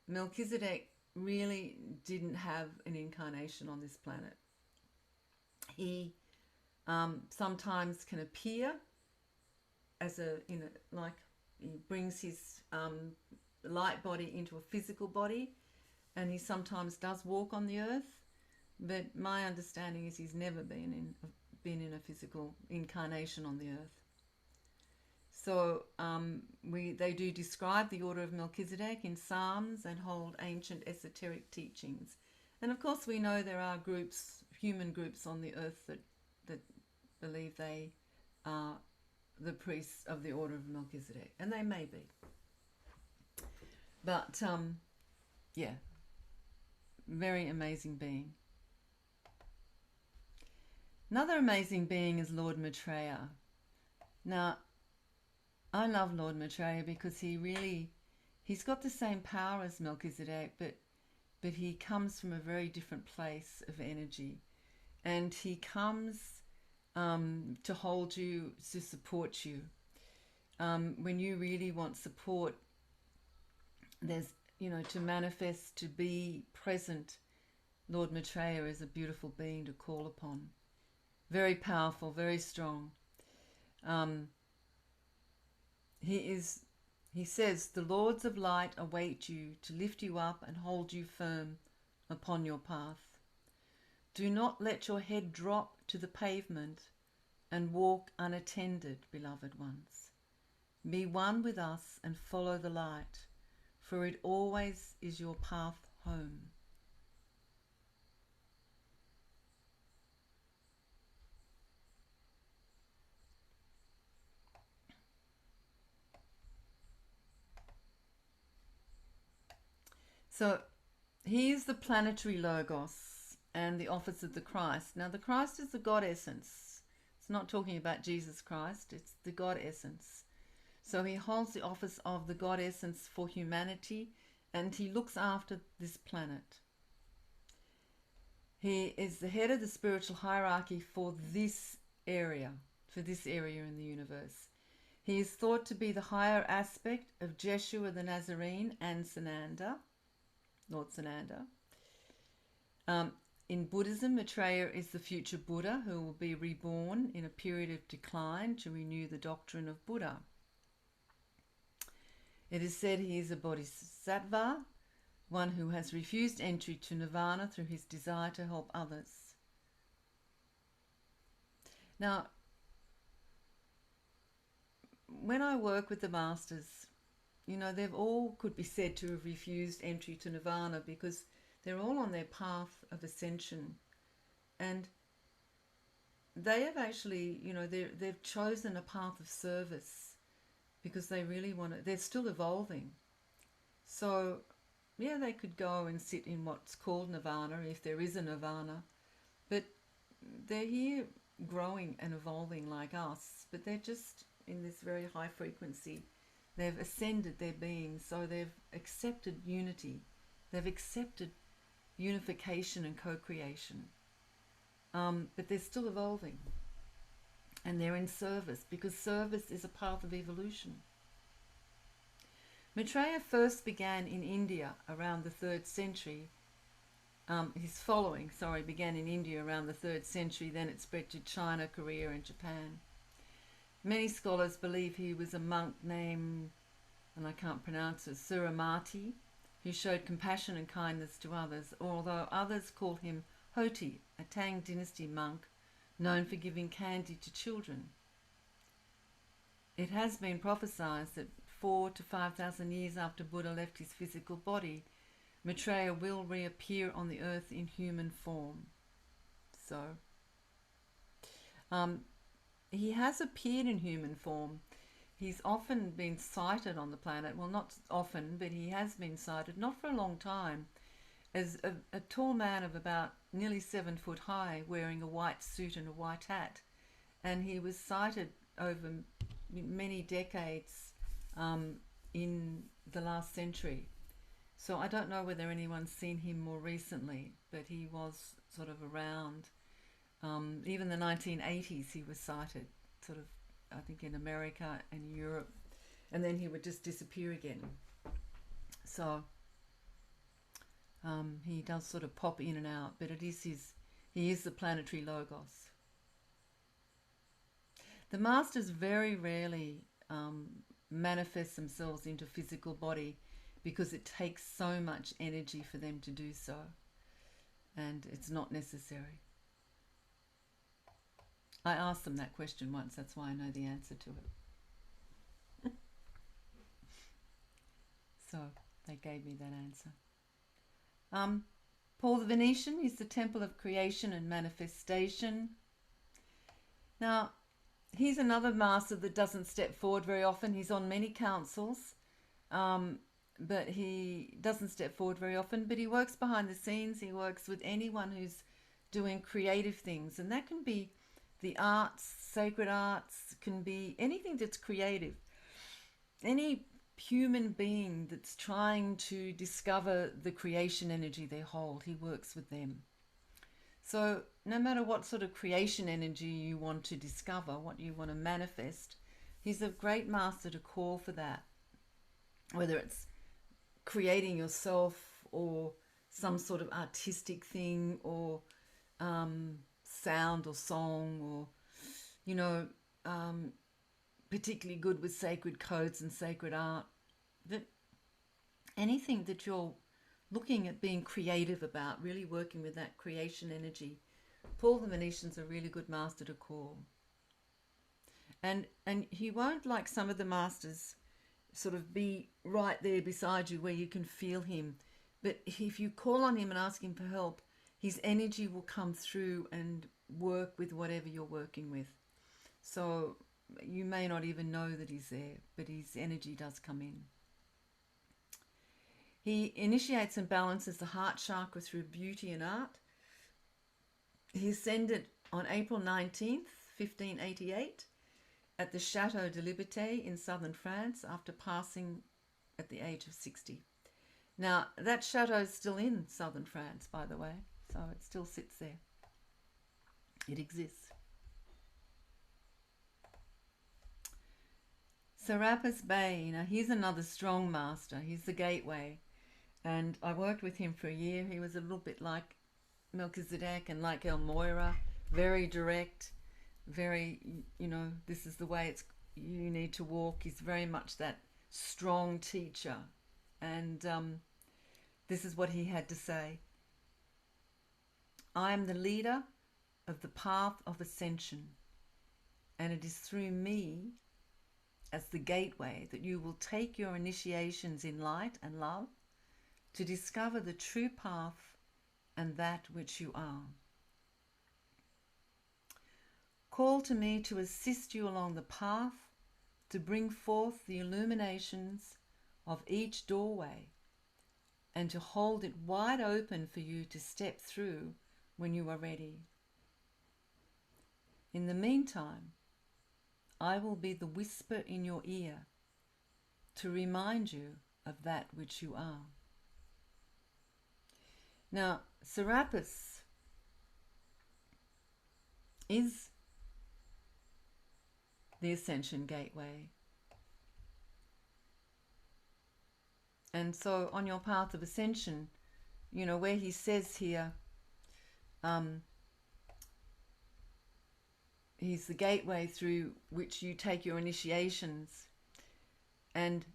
Melchizedek really didn't have an incarnation on this planet. He sometimes can appear as like he brings his light body into a physical body, and he sometimes does walk on the earth, but my understanding is he's never been in a physical incarnation on the earth. So they do describe the order of Melchizedek in Psalms and hold ancient esoteric teachings. And of course we know there are groups, human groups on the earth that believe they are the priests of the order of Melchizedek, and they may be. But yeah, very amazing being. Another amazing being is Lord Maitreya. Now, I love Lord Maitreya because he's got the same power as Melchizedek, but he comes from a very different place of energy, and he comes to hold you, to support you. When you really want support, there's, to manifest, to be present, Lord Maitreya is a beautiful being to call upon. Very powerful, very strong. He says, the Lords of Light await you to lift you up and hold you firm upon your path. Do not let your head drop to the pavement and walk unattended, beloved ones. Be one with us and follow the light, for it always is your path home. So he is the planetary Logos and the office of the Christ. Now the Christ is the God essence. It's not talking about Jesus Christ, it's the God essence. So he holds the office of the God essence for humanity, and he looks after this planet. He is the head of the spiritual hierarchy for this area in the universe. He is thought to be the higher aspect of Jeshua the Nazarene and Sananda, Lord Sananda. In Buddhism, Maitreya is the future Buddha who will be reborn in a period of decline to renew the doctrine of Buddha. It is said he is a bodhisattva, one who has refused entry to nirvana through his desire to help others. Now, when I work with the masters, they've all could be said to have refused entry to nirvana because they're all on their path of ascension, and they have actually, they've chosen a path of service because they really want to. They're still evolving, so yeah, they could go and sit in what's called nirvana, if there is a nirvana, but they're here growing and evolving like us, but they're just in this very high frequency. They've ascended their being, so they've accepted unity. They've accepted unification and co-creation. But they're still evolving. And they're in service, because service is a path of evolution. Maitreya first began in India around the 3rd century. His following, began in India around the 3rd century, then it spread to China, Korea and Japan. Many scholars believe he was a monk named, and I can't pronounce it, Suramati, who showed compassion and kindness to others, although others call him Hoti, a Tang dynasty monk known for giving candy to children. It has been prophesied that 4,000 to 5,000 years after Buddha left his physical body, Maitreya will reappear on the earth in human form. So, he has appeared in human form. He's often been sighted on the planet. Well, not often, but he has been sighted, not for a long time, as a tall man of about nearly 7 foot high, wearing a white suit and a white hat. And he was sighted over many decades in the last century. So I don't know whether anyone's seen him more recently, but he was sort of around. Even the 1980s he was sighted, sort of, I think, in America and Europe, and then he would just disappear again. So he does sort of pop in and out, but he is the planetary logos. The masters very rarely manifest themselves into physical body, because it takes so much energy for them to do so, and it's not necessary. I asked them that question once, that's why I know the answer to it. So they gave me that answer. Paul the Venetian is the temple of creation and manifestation. Now, he's another master that doesn't step forward very often. He's on many councils, but he doesn't step forward very often, but he works behind the scenes. He works with anyone who's doing creative things, and that can be the arts, sacred arts, can be anything that's creative. Any human being that's trying to discover the creation energy they hold, he works with them. So no matter what sort of creation energy you want to discover, what you want to manifest, he's a great master to call for that. Whether it's creating yourself or some sort of artistic thing, or sound or song, or, you know, particularly good with sacred codes and sacred art. That anything that you're looking at being creative about, really working with that creation energy, Paul the Venetian's a really good master to call. And he won't, like some of the masters, sort of be right there beside you where you can feel him. But if you call on him and ask him for help, his energy will come through and work with whatever you're working with. So you may not even know that he's there, but his energy does come in. He initiates and balances the heart chakra through beauty and art. He ascended on April 19th, 1588, at the Château de Liberté in southern France, after passing at the age of 60. Now, that chateau is still in southern France, by the way, so it still sits there. It exists. Serapis Bey, now he's another strong master. He's the gateway. And I worked with him for a year. He was a little bit like Melchizedek and like El Moira, very direct, very, you know, this is the way you need to walk. He's very much that strong teacher. And this is what he had to say. I am the leader of the path of ascension, and it is through me as the gateway that you will take your initiations in light and love to discover the true path and that which you are. Call to me to assist you along the path, to bring forth the illuminations of each doorway, and to hold it wide open for you to step through when you are ready. In the meantime, I will be the whisper in your ear to remind you of that which you are. Now, Serapis is the Ascension Gateway. And so on your path of ascension, you know, where he says here, he's the gateway through which you take your initiations, and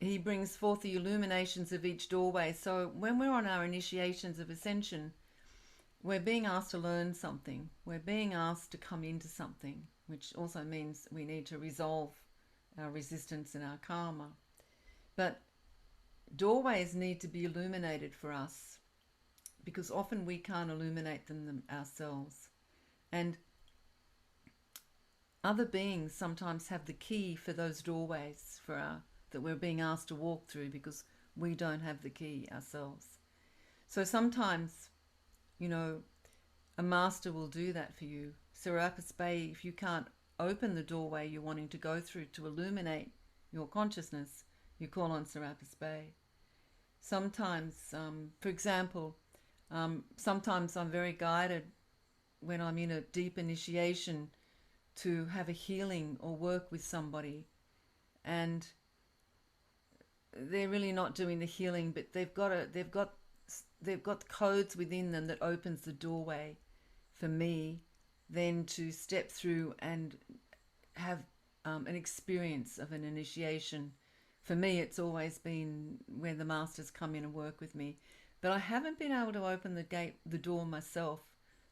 he brings forth the illuminations of each doorway. So when we're on our initiations of ascension, we're being asked to learn something. We're being asked to come into something, which also means we need to resolve our resistance and our karma. But doorways need to be illuminated for us, because often we can't illuminate them ourselves. And other beings sometimes have the key for those doorways that we're being asked to walk through, because we don't have the key ourselves. So sometimes, you know, a master will do that for you. Serapis Bey, if you can't open the doorway you're wanting to go through to illuminate your consciousness, you call on Serapis Bey. Sometimes, for example, sometimes I'm very guided when I'm in a deep initiation to have a healing or work with somebody, and they're really not doing the healing, but they've got codes within them that opens the doorway for me then to step through and have an experience of an initiation. For me, it's always been where the masters come in and work with me, but I haven't been able to open the door myself.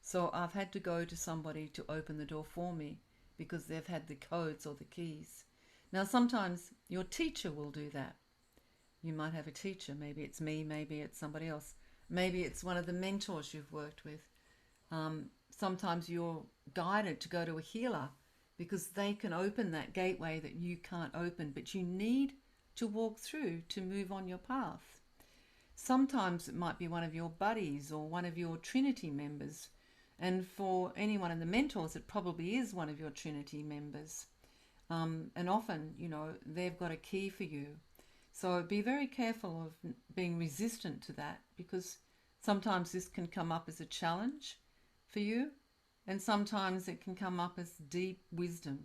So I've had to go to somebody to open the door for me, because they've had the codes or the keys. Now, sometimes your teacher will do that. You might have a teacher. Maybe it's me, maybe it's somebody else. Maybe it's one of the mentors you've worked with. Sometimes you're guided to go to a healer, because they can open that gateway that you can't open, but you need to walk through to move on your path. Sometimes it might be one of your buddies or one of your Trinity members. And for anyone in the mentors, it probably is one of your Trinity members. And often, you know, they've got a key for you. So be very careful of being resistant to that, because sometimes this can come up as a challenge for you, and sometimes it can come up as deep wisdom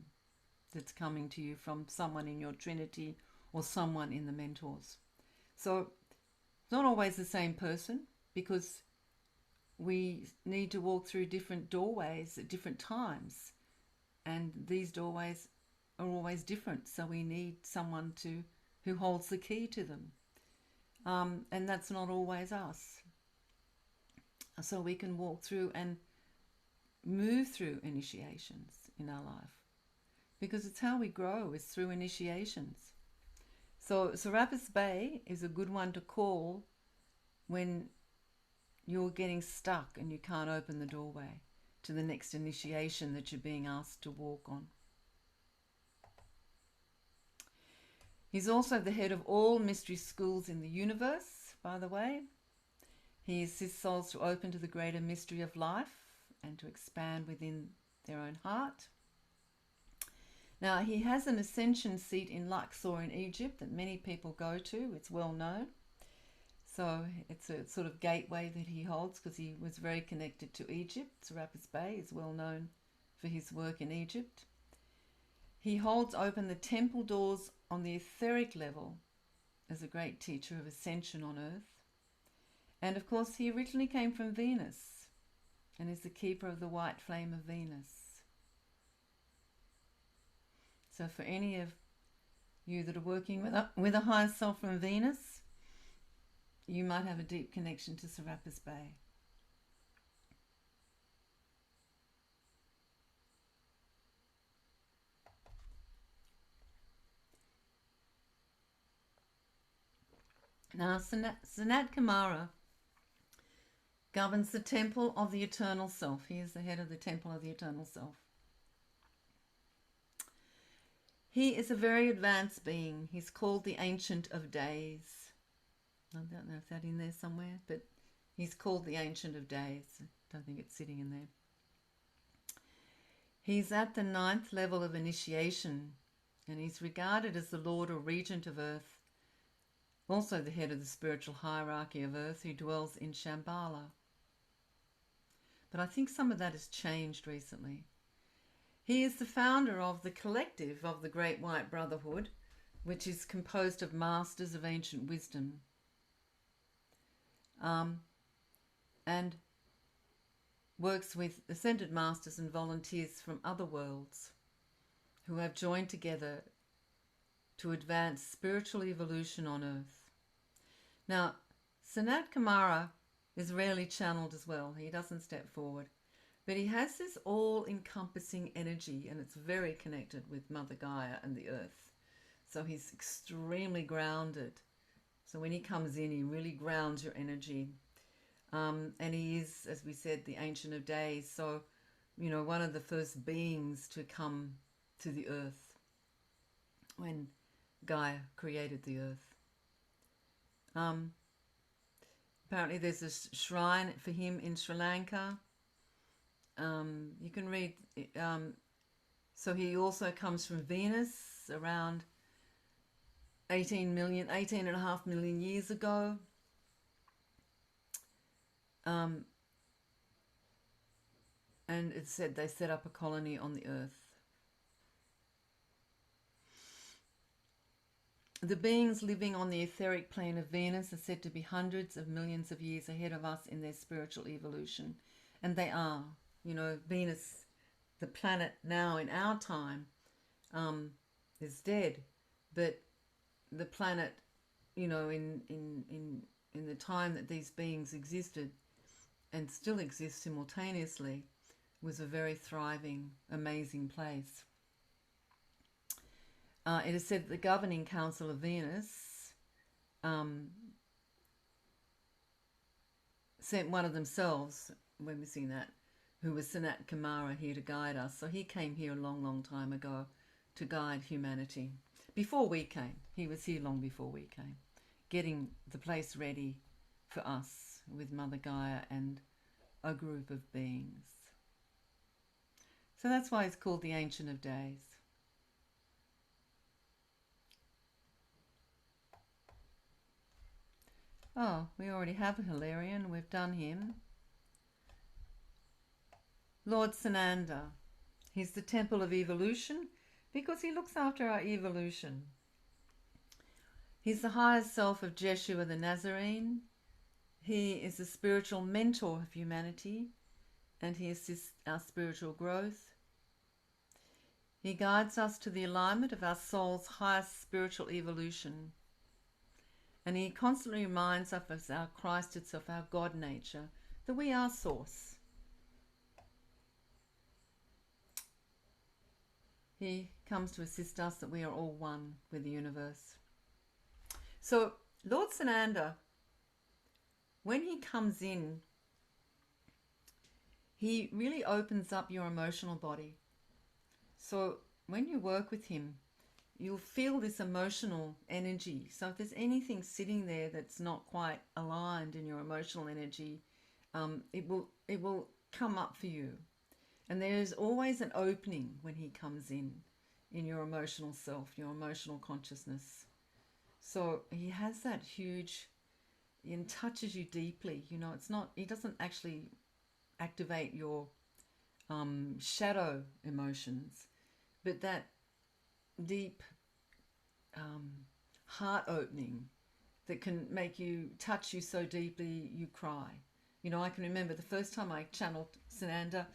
that's coming to you from someone in your Trinity or someone in the mentors. So it's not always the same person, because we need to walk through different doorways at different times, and these doorways are always different, so we need someone who holds the key to them, and that's not always us. So we can walk through and move through initiations in our life, because it's how we grow, is through initiations. So Serapis Bey is a good one to call when you're getting stuck and you can't open the doorway to the next initiation that you're being asked to walk on. He's also the head of all mystery schools in the universe, by the way. He assists souls to open to the greater mystery of life and to expand within their own heart. Now, he has an ascension seat in Luxor in Egypt that many people go to. It's well known. So it's a sort of gateway that he holds, because he was very connected to Egypt. Serapis Bey is well known for his work in Egypt. He holds open the temple doors on the etheric level as a great teacher of ascension on earth. And of course, he originally came from Venus and is the keeper of the white flame of Venus. So for any of you that are working with a higher self from Venus, you might have a deep connection to Serapis Bey. Now, Sanat Kumara governs the Temple of the Eternal Self. He is the head of the Temple of the Eternal Self. He is a very advanced being. He's called the Ancient of Days. I don't know if that's in there somewhere, but he's called the Ancient of Days. I don't think it's sitting in there. He's at the 9th level of initiation, and he's regarded as the Lord or Regent of Earth, also the head of the spiritual hierarchy of Earth, who dwells in Shambhala. But I think some of that has changed recently. He is the founder of the collective of the Great White Brotherhood, which is composed of masters of ancient wisdom, and works with ascended masters and volunteers from other worlds who have joined together to advance spiritual evolution on Earth. Now, Sanat Kumara is rarely channeled as well. He doesn't step forward. But he has this all-encompassing energy, and it's very connected with Mother Gaia and the Earth. So he's extremely grounded. So when he comes in, he really grounds your energy. And he is, as we said, the Ancient of Days. So, you know, one of the first beings to come to the Earth when Gaia created the Earth. Apparently there's a shrine for him in Sri Lanka. You can read, so he also comes from Venus around 18.5 million years ago. And it said they set up a colony on the Earth. The beings living on the etheric plane of Venus are said to be hundreds of millions of years ahead of us in their spiritual evolution. And they are. You know, Venus, the planet now in our time, is dead. But the planet, you know, in the time that these beings existed and still exist simultaneously, was a very thriving, amazing place. It is said that the governing council of Venus sent one of themselves, when we see that, who was Sanat Kumara, here to guide us. So he came here a long, long time ago to guide humanity. Before we came. He was here long before we came, getting the place ready for us with Mother Gaia and a group of beings. So that's why it's called the Ancient of Days. Oh, we already have a Hilarion. We've done him. Lord Sananda. He's the temple of evolution because he looks after our evolution. He's the highest self of Jeshua the Nazarene. He is the spiritual mentor of humanity, and he assists our spiritual growth. He guides us to the alignment of our soul's highest spiritual evolution. And he constantly reminds us of our Christ itself, our God nature, that we are source. He comes to assist us that we are all one with the universe. So Lord Sananda, when he comes in, he really opens up your emotional body. So when you work with him, you'll feel this emotional energy. So if there's anything sitting there that's not quite aligned in your emotional energy, it will come up for you. And there's always an opening when he comes in your emotional self, your emotional consciousness. So he has that huge, and touches you deeply. You know, it's not, he doesn't actually activate your shadow emotions, but that deep heart opening that can make you, touch you so deeply you cry. You know, I can remember the first time I channeled Sananda,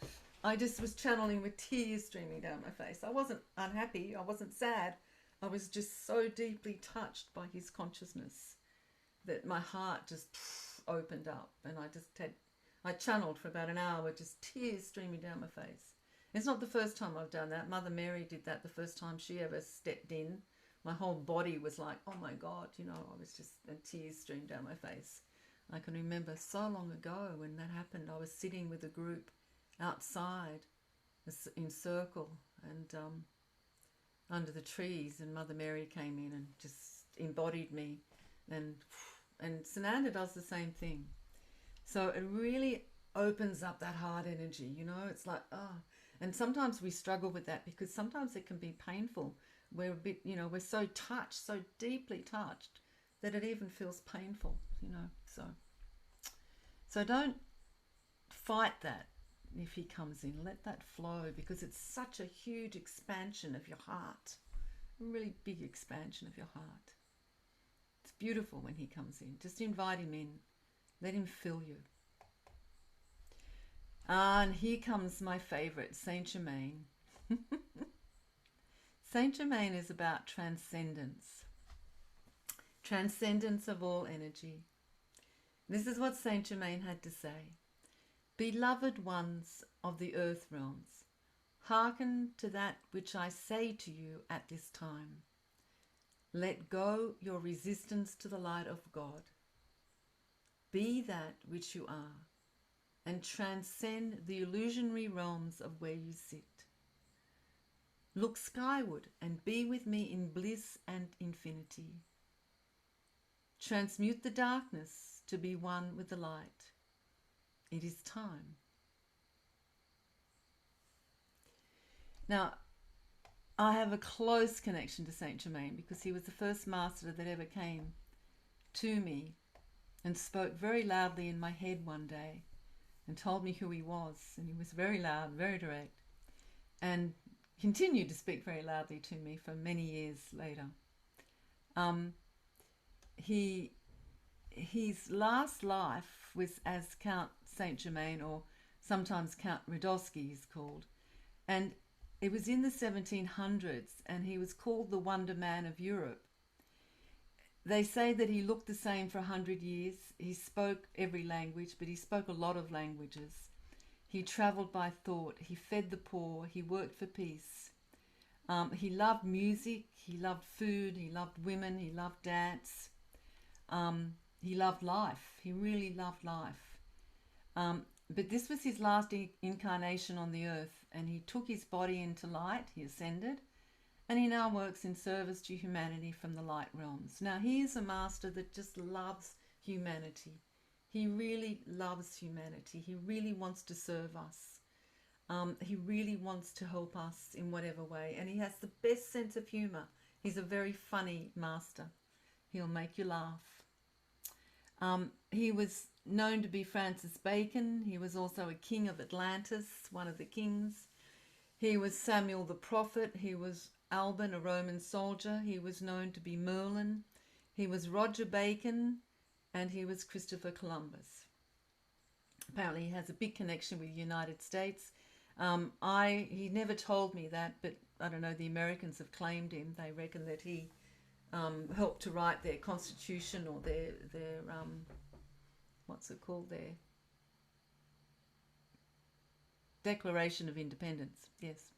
I just was channeling with tears streaming down my face. I wasn't unhappy, I wasn't sad, I was just so deeply touched by his consciousness that my heart just opened up, and I channeled for about an hour with just tears streaming down my face. It's not the first time I've done that. Mother Mary did that the first time she ever stepped in. My whole body was like, oh my God, you know, I was just, and tears streamed down my face. I can remember so long ago when that happened, I was sitting with a group outside in circle and under the trees, and Mother Mary came in and just embodied me, and And Sananda does the same thing. So it really opens up that heart energy, you know. It's like, oh, and sometimes we struggle with that because sometimes it can be painful. We're a bit, you know, we're so touched, so deeply touched that it even feels painful, you know. So don't fight that if he comes in. Let that flow, because it's such a huge expansion of your heart, a really big expansion of your heart. It's beautiful when he comes in. Just invite him in. Let him fill you. And here comes my favorite, Saint Germain. Saint Germain is about transcendence. Transcendence of all energy. This is what Saint Germain had to say. Beloved ones of the earth realms, hearken to that which I say to you at this time. Let go your resistance to the light of God. Be that which you are, and transcend the illusionary realms of where you sit. Look skyward and be with me in bliss and infinity. Transmute the darkness to be one with the light. It is time. Now, I have a close connection to Saint Germain because he was the first master that ever came to me and spoke very loudly in my head one day and told me who he was. And he was very loud, very direct, and continued to speak very loudly to me for many years later. His last life was as Count Saint Germain, or sometimes Count Radowski he's called, and it was in the 1700s, and he was called the Wonder Man of Europe. They say that he looked the same for 100 years. He spoke every language, but he spoke a lot of languages. He travelled by thought. He fed the poor. He worked for peace. He loved music. He loved food. He loved women. He loved dance. He loved life. He really loved life. But this was his last incarnation on the earth, and he took his body into light. He ascended, and he now works in service to humanity from the light realms. Now, he is a master that just loves humanity. He really loves humanity. He really wants to serve us. He really wants to help us in whatever way, and he has the best sense of humour. He's a very funny master. He'll make you laugh. He was known to be Francis Bacon. He was also a king of Atlantis, one of the kings. He was Samuel the prophet. He was Alban, a Roman soldier. He was known to be Merlin. He was Roger Bacon, and he was Christopher Columbus. Apparently he has a big connection with the United States. He never told me that, but I don't know, the Americans have claimed him. They reckon that he helped to write their constitution, or their what's it called, their Declaration of Independence. Yes.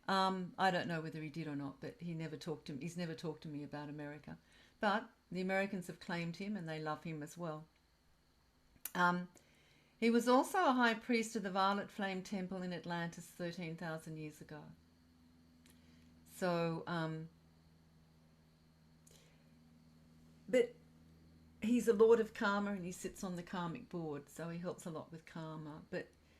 I don't know whether he did or not, but he's never talked to me about America. But the Americans have claimed him, and they love him as well. He was also a high priest of the Violet Flame Temple in Atlantis 13,000 years ago. So, but he's a lord of karma, and he sits on the karmic board, so he helps a lot with karma.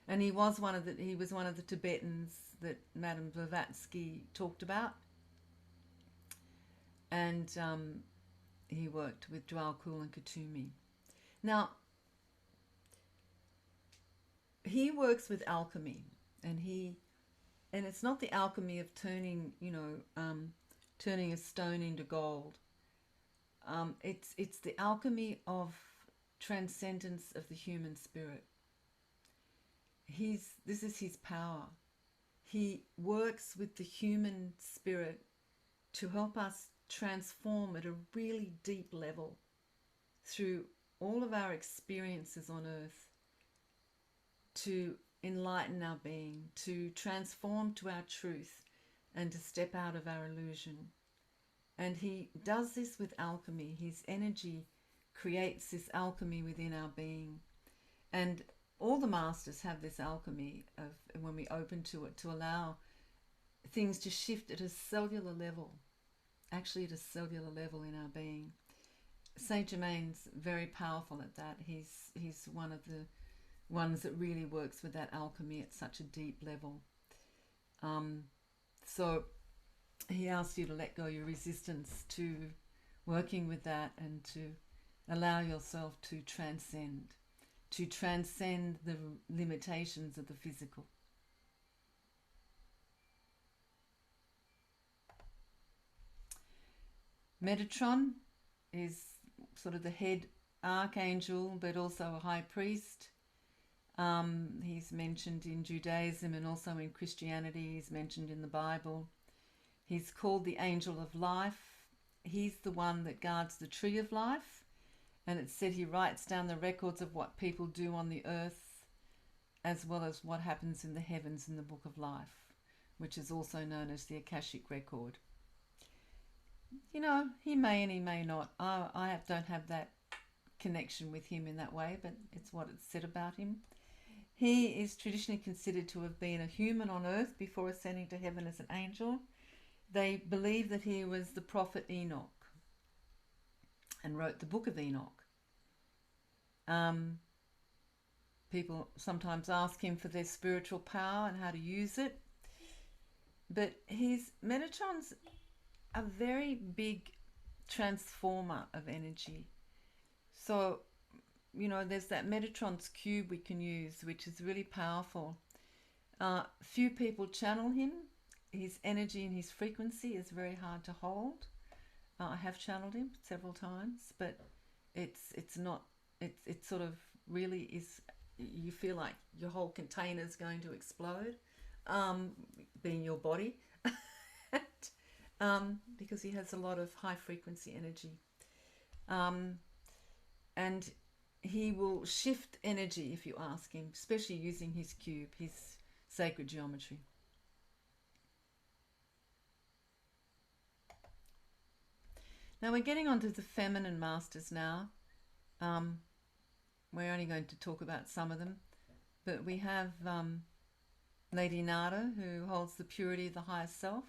And he was one of the Tibetans that Madame Blavatsky talked about, and he worked with Dwjhal, Khul and Kuthumi. Now, he works with alchemy, and it's not the alchemy of turning a stone into gold. It's the alchemy of transcendence of the human spirit. This is his power. He works with the human spirit to help us transform at a really deep level through all of our experiences on earth, to enlighten our being, to transform to our truth, and to step out of our illusion. And he does this with alchemy. His energy creates this alchemy within our being. And all the masters have this alchemy of when we open to it, to allow things to shift at a cellular level, actually at a cellular level in our being. Saint Germain's very powerful at that. He's one of the ones that really works with that alchemy at such a deep level. So he asks you to let go your resistance to working with that and to allow yourself to transcend the limitations of the physical. Metatron is sort of the head archangel, but also a high priest. He's mentioned in Judaism and also in Christianity. He's mentioned in the Bible. He's called the angel of life. He's the one that guards the tree of life. And it's said he writes down the records of what people do on the earth, as well as what happens in the heavens in the book of life, which is also known as the Akashic record. You know, he may and he may not. I don't have that connection with him in that way, but it's what it's said about him. He is traditionally considered to have been a human on earth before ascending to heaven as an angel. They believe that he was the prophet Enoch and wrote the book of Enoch. People sometimes ask him for their spiritual power and how to use it. But Metatron's a very big transformer of energy. So, you know, there's that Metatron's cube we can use, which is really powerful. Few people channel him. His energy and his frequency is very hard to hold. I have channeled him several times, but it's sort of really is, you feel like your whole container is going to explode, being your body, because he has a lot of high frequency energy. And he will shift energy if you ask him, especially using his cube, his sacred geometry. Now we're getting onto the feminine masters now. We're only going to talk about some of them, but we have Lady Nada, who holds the purity of the higher self.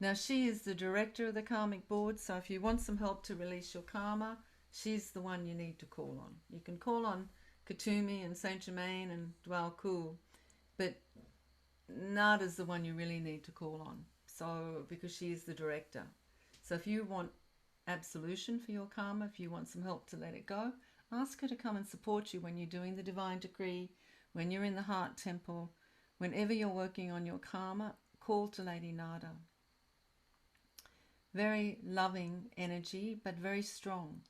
Now she is the director of the karmic board, so if you want some help to release your karma, she's the one you need to call on. You can call on Kuthumi and Saint Germain and Dwjhal, but Nada's the one you really need to call on. So because she is the director. So if you want absolution for your karma, if you want some help to let it go, ask her to come and support you when you're doing the divine decree, when you're in the heart temple, whenever you're working on your karma, call to Lady Nada. Very loving energy, but very strong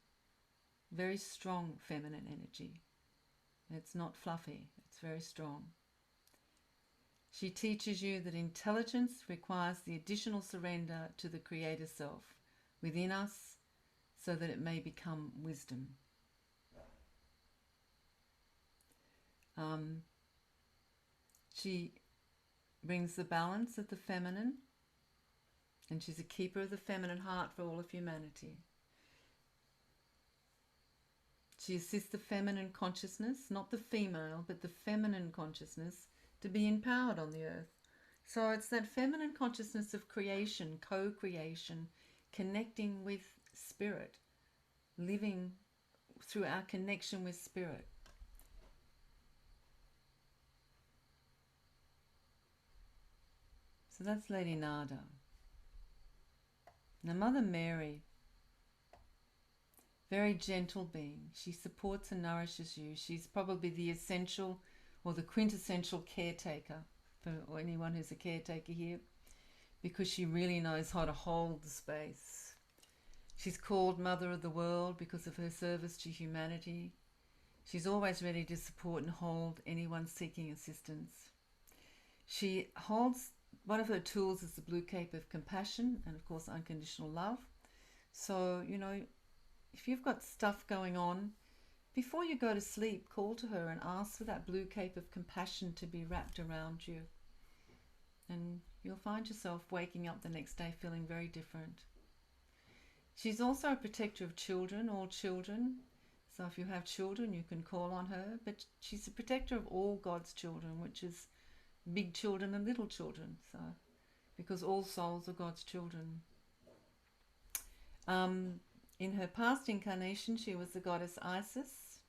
feminine energy. It's not fluffy, it's very strong. She teaches you that intelligence requires the additional surrender to the Creator Self within us so that it may become wisdom. She brings the balance of the feminine, and she's a keeper of the feminine heart for all of humanity. She assists the feminine consciousness, not the female, but the feminine consciousness, to be empowered on the earth. So it's that feminine consciousness of creation, co-creation, connecting with spirit, living through our connection with spirit. So that's Lady Nada. Now Mother Mary, very gentle being. She supports and nourishes you. She's probably the essential or the quintessential caretaker for anyone who's a caretaker here, because she really knows how to hold the space. She's called Mother of the World because of her service to humanity. She's always ready to support and hold anyone seeking assistance. She holds, one of her tools is the blue cape of compassion and of course unconditional love. So, you know, if you've got stuff going on, before you go to sleep, call to her and ask for that blue cape of compassion to be wrapped around you. And you'll find yourself waking up the next day feeling very different. She's also a protector of children, all children. So if you have children, you can call on her. But she's a protector of all God's children, which is big children and little children. So, because all souls are God's children. In her past incarnation, she was the goddess Isis,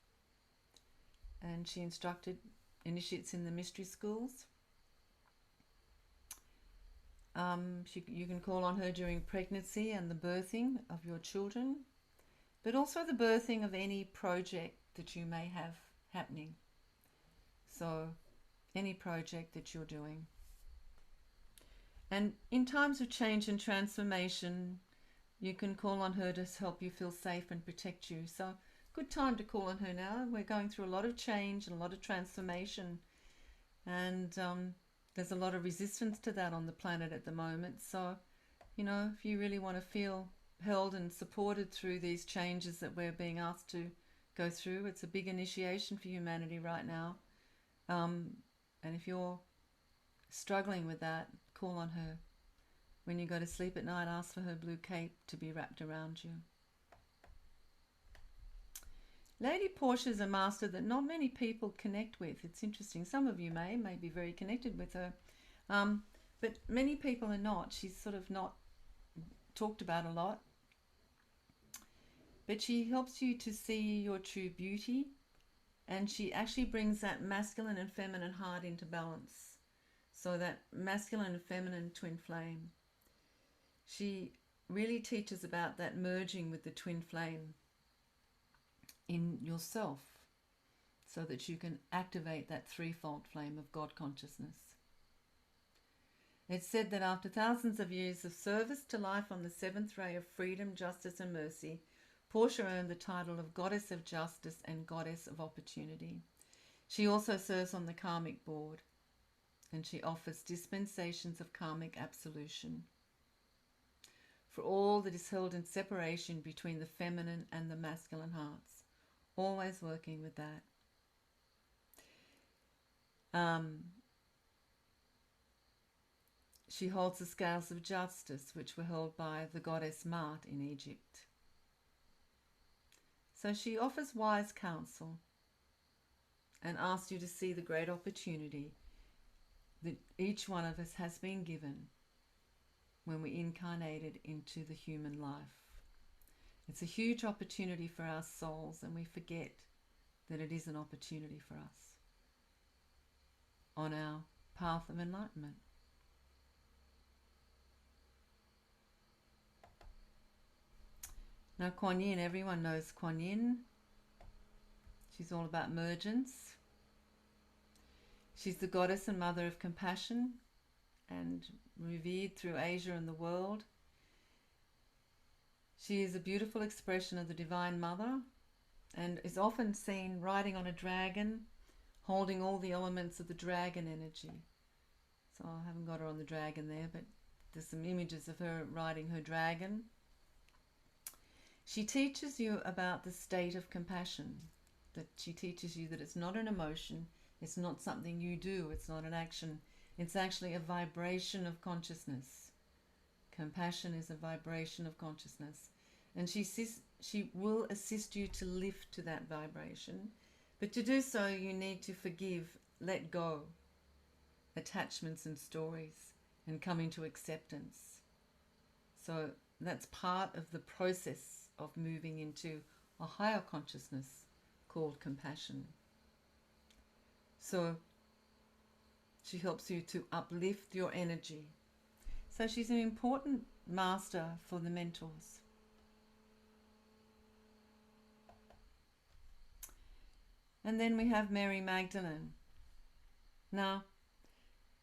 and she instructed initiates in the mystery schools. You can call on her during pregnancy and the birthing of your children, but also the birthing of any project that you may have happening. So any project that you're doing. And in times of change and transformation, you can call on her to help you feel safe and protect you. So good time to call on her now. We're going through a lot of change and a lot of transformation, and there's a lot of resistance to that on the planet at the moment. So, you know, if you really want to feel held and supported through these changes that we're being asked to go through, it's a big initiation for humanity right now. And if you're struggling with that, call on her. When you go to sleep at night, ask for her blue cape to be wrapped around you. Lady Portia is a master that not many people connect with. It's interesting. Some of you may be very connected with her, but many people are not. She's sort of not talked about a lot. But she helps you to see your true beauty, and she actually brings that masculine and feminine heart into balance. So that masculine and feminine twin flame. She really teaches about that merging with the twin flame in yourself, so that you can activate that threefold flame of God consciousness. It's said that after thousands of years of service to life on the seventh ray of freedom, justice and mercy, Portia earned the title of Goddess of Justice and Goddess of Opportunity. She also serves on the Karmic Board, and she offers dispensations of karmic absolution for all that is held in separation between the feminine and the masculine hearts. Always working with that. She holds the scales of justice, which were held by the goddess Mart in Egypt. So she offers wise counsel and asks you to see the great opportunity that each one of us has been given when we incarnated into the human life. It's a huge opportunity for our souls, and we forget that it is an opportunity for us on our path of enlightenment. Now Kuan Yin, everyone knows Kuan Yin. She's all about emergence. She's the goddess and mother of compassion, and revered through Asia and the world. She is a beautiful expression of the Divine Mother, and is often seen riding on a dragon, holding all the elements of the dragon energy. So I haven't got her on the dragon there, but there's some images of her riding her dragon. She teaches you about the state of compassion, that she teaches you that it's not an emotion, it's not something you do, it's not an action, it's actually a vibration of consciousness. Compassion is a vibration of consciousness, and she will assist you to lift to that vibration. But to do so, you need to forgive, let go attachments and stories, and come into acceptance. So that's part of the process of moving into a higher consciousness called compassion. So she helps you to uplift your energy. So she's an important master for the mentors. And then we have Mary Magdalene. Now,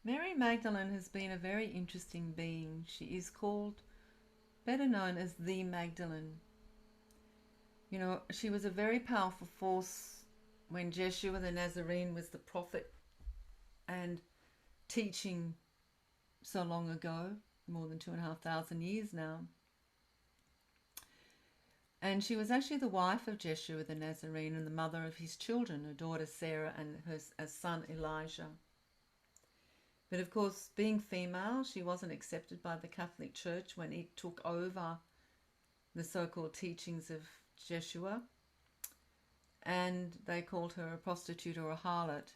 Mary Magdalene has been a very interesting being. She is called, better known as the Magdalene. You know, she was a very powerful force when Jeshua the Nazarene was the prophet and teaching so long ago, more than 2,500 years now. And she was actually the wife of Jeshua the Nazarene and the mother of his children, her daughter Sarah and her son Elijah. But of course, being female, she wasn't accepted by the Catholic Church when it took over the so-called teachings of Jeshua, and they called her a prostitute or a harlot.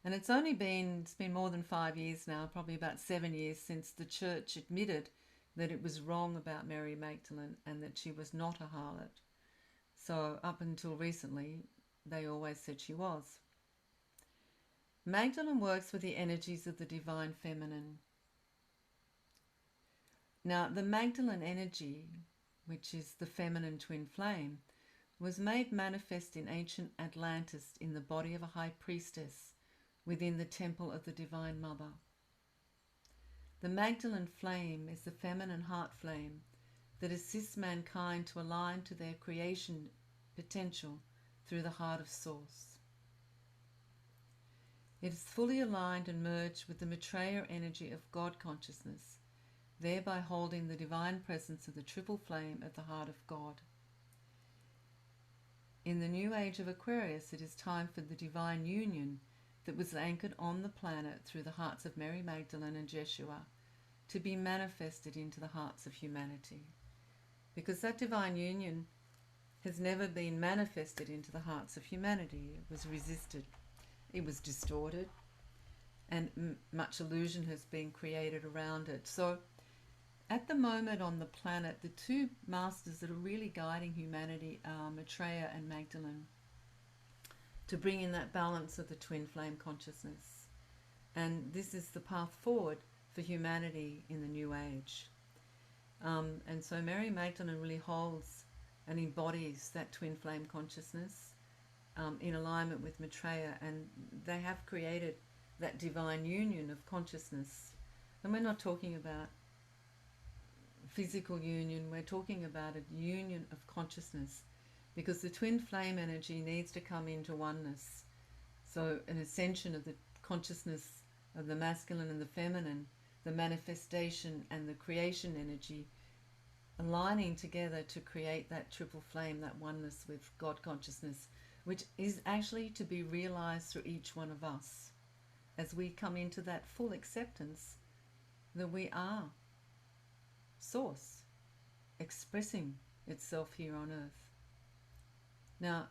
And it's been more than 5 years now, probably about 7 years, since the church admitted that it was wrong about Mary Magdalene and that she was not a harlot. So up until recently, they always said she was. Magdalene works with the energies of the divine feminine. Now, the Magdalene energy, which is the feminine twin flame, was made manifest in ancient Atlantis in the body of a high priestess within the temple of the Divine Mother. The Magdalene flame is the feminine heart flame that assists mankind to align to their creation potential through the heart of Source. It is fully aligned and merged with the Maitreya energy of God consciousness, thereby holding the divine presence of the triple flame at the heart of God. In the new age of Aquarius, it is time for the divine union that was anchored on the planet through the hearts of Mary Magdalene and Jeshua to be manifested into the hearts of humanity. Because that divine union has never been manifested into the hearts of humanity. It was resisted, it was distorted, and much illusion has been created around it. So at the moment on the planet, the two masters that are really guiding humanity are Maitreya and Magdalene, to bring in that balance of the twin flame consciousness. And this is the path forward for humanity in the new age. And so Mary Magdalene really holds and embodies that twin flame consciousness in alignment with Maitreya, and they have created that divine union of consciousness. And we're not talking about physical union, we're talking about a union of consciousness, because the twin flame energy needs to come into oneness. So an ascension of the consciousness of the masculine and the feminine, the manifestation and the creation energy, aligning together to create that triple flame, that oneness with God consciousness, which is actually to be realized through each one of us as we come into that full acceptance that we are Source expressing itself here on earth. Now,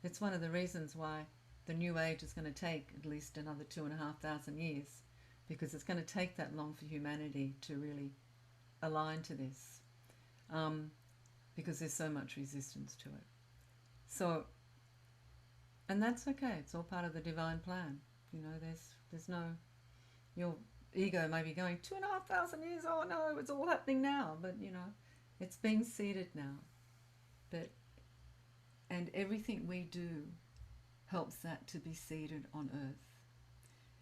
it's one of the reasons why the new age is going to take at least another 2,500 years, because it's going to take that long for humanity to really align to this, because there's so much resistance to it. So, and that's okay. It's all part of the divine plan. You know, there's no, your ego may be going 2,500 years. Oh no, it's all happening now. But you know, it's being seeded now. But and everything we do helps that to be seeded on earth.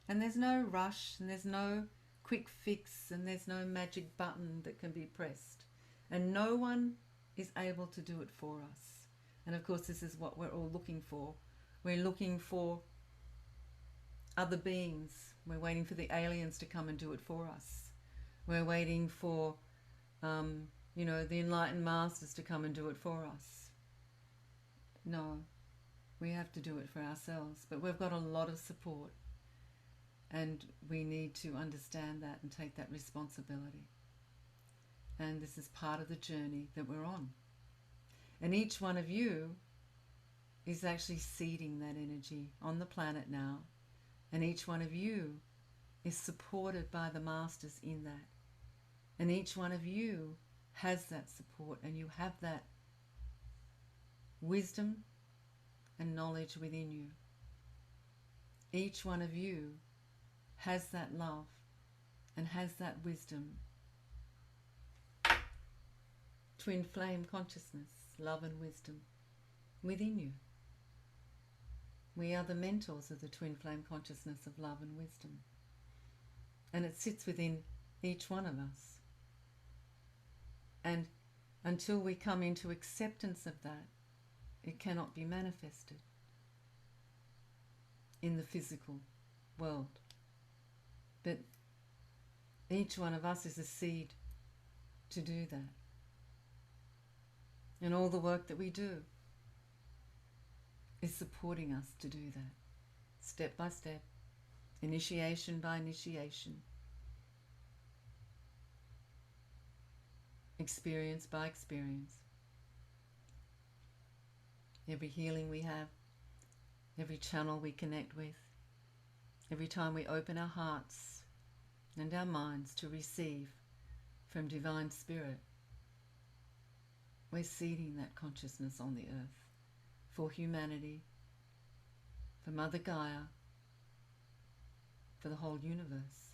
And there's no rush, and there's no quick fix, and there's no magic button that can be pressed, and no one is able to do it for us. And of course, this is what we're all looking for. We're looking for other beings. We're waiting for the aliens to come and do it for us. We're waiting for, you know, the enlightened masters to come and do it for us. No, we have to do it for ourselves. But we've got a lot of support, and we need to understand that and take that responsibility. And this is part of the journey that we're on. And each one of you is actually seeding that energy on the planet now. And each one of you is supported by the masters in that. And each one of you has that support, and you have that wisdom and knowledge within you. Each one of you has that love and has that wisdom. Twin flame consciousness, love and wisdom within you. We are the mentors of the twin flame consciousness of love and wisdom. And it sits within each one of us. And until we come into acceptance of that, it cannot be manifested in the physical world. But each one of us is a seed to do that. And all the work that we do is supporting us to do that, step by step, initiation by initiation, experience by experience. Every healing we have, every channel we connect with, every time we open our hearts and our minds to receive from Divine Spirit. We're seeding that consciousness on the earth for humanity, for Mother Gaia, for the whole universe.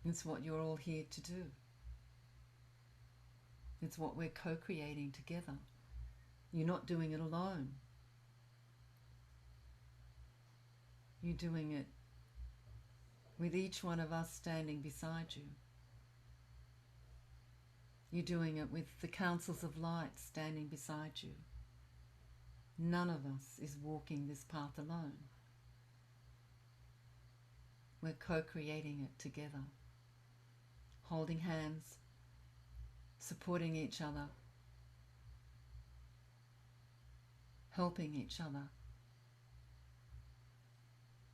It's what you're all here to do. It's what we're co-creating together. You're not doing it alone. You're doing it with each one of us standing beside you. You're doing it with the councils of light standing beside you. None of us is walking this path alone. We're co-creating it together, holding hands, supporting each other, helping each other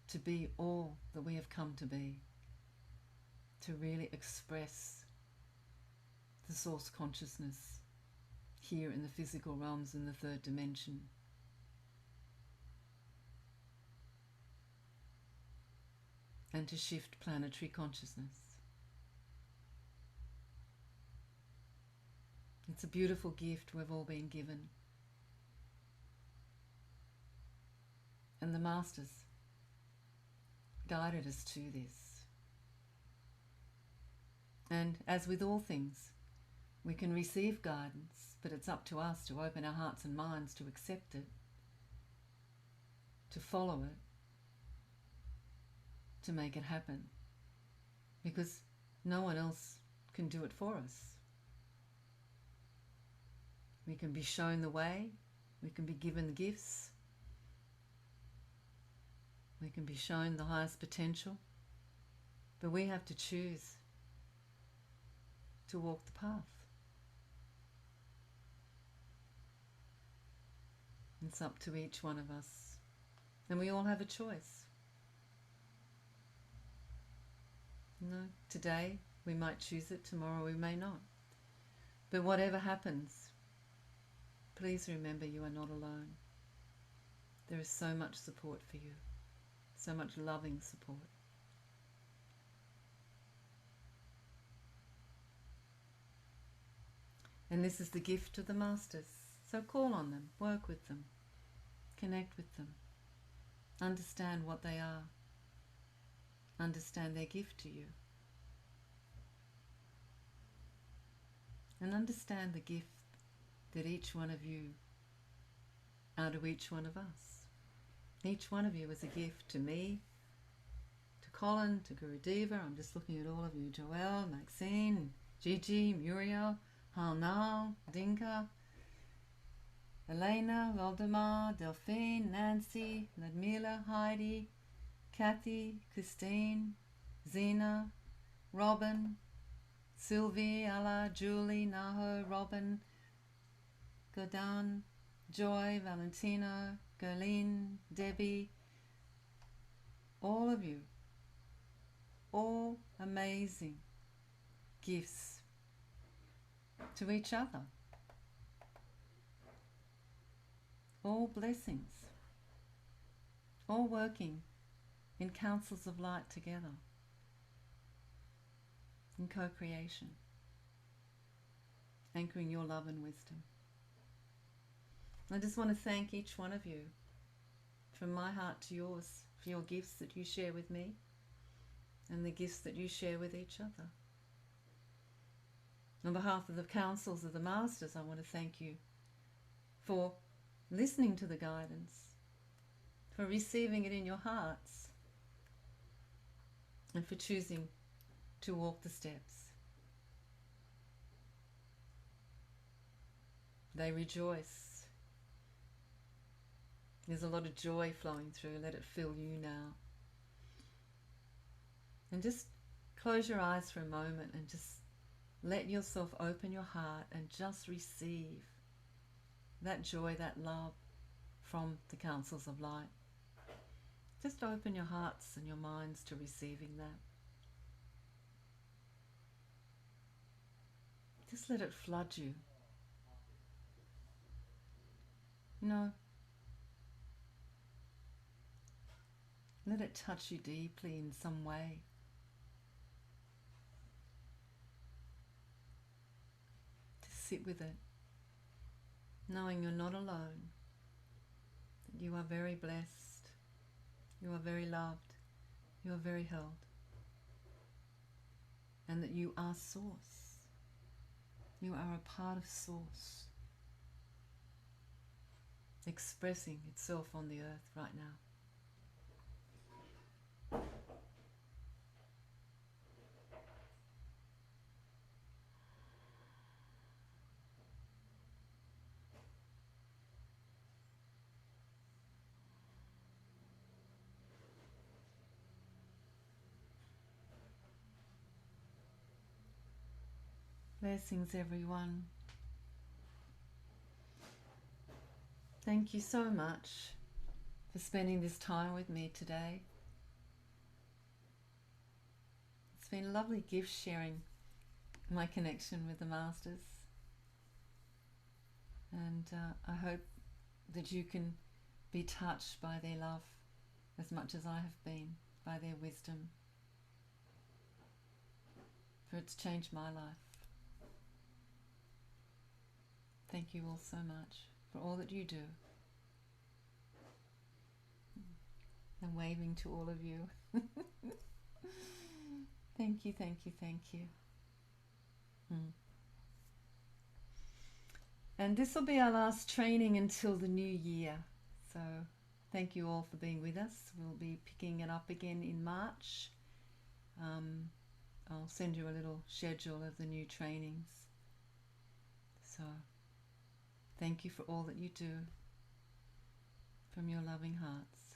to be all that we have come to be, to really express the source consciousness here in the physical realms in the third dimension. And to shift planetary consciousness. It's a beautiful gift we've all been given. And the Masters guided us to this. And as with all things, we can receive guidance, but it's up to us to open our hearts and minds to accept it, to follow it, to make it happen. Because no one else can do it for us. We can be shown the way, we can be given the gifts, we can be shown the highest potential, but we have to choose to walk the path. It's up to each one of us, and we all have a choice. Today we might choose it, tomorrow we may not. But whatever happens, please remember you are not alone. There is so much support for you, so much loving support. And this is the gift of the Masters. So call on them, work with them, connect with them, understand what they are, understand their gift to you, and understand the gift that each one of you are to each one of us. Each one of you is a gift to me, to Colin, to Gurudeva. I'm just looking at all of you. Joelle, Maxine, Gigi, Muriel, Harnal, Dinka, Elena, Valdemar, Delphine, Nancy, Ludmila, Heidi, Kathy, Christine, Zena, Robin, Sylvie, Ella, Julie, Naho, Robin, Godan, Joy, Valentino, Gerlene, Debbie, all of you, all amazing gifts to each other, all blessings, all working in councils of light together, in co-creation, anchoring your love and wisdom. I just want to thank each one of you, from my heart to yours, for your gifts that you share with me and the gifts that you share with each other. On behalf of the councils of the Masters, I want to thank you for listening to the guidance, for receiving it in your hearts, and for choosing to walk the steps. They rejoice. There's a lot of joy flowing through. Let it fill you now. And just close your eyes for a moment and just let yourself open your heart and just receive that joy, that love from the councils of light. Just open your hearts and your minds to receiving that. Just let it flood you. Let it touch you deeply in some way. To sit with it, knowing you're not alone, that you are very blessed, you are very loved, you are very held, and that you are Source. You are a part of Source, expressing itself on the earth right now. Blessings, everyone. Thank you so much for spending this time with me today. It's been a lovely gift sharing my connection with the Masters. And I hope that you can be touched by their love as much as I have been, by their wisdom. For it's changed my life. Thank you all so much for all that you do. I'm waving to all of you. Thank you, thank you, thank you. And this will be our last training until the new year. So thank you all for being with us. We'll be picking it up again in March. I'll send you a little schedule of the new trainings. So thank you for all that you do from your loving hearts.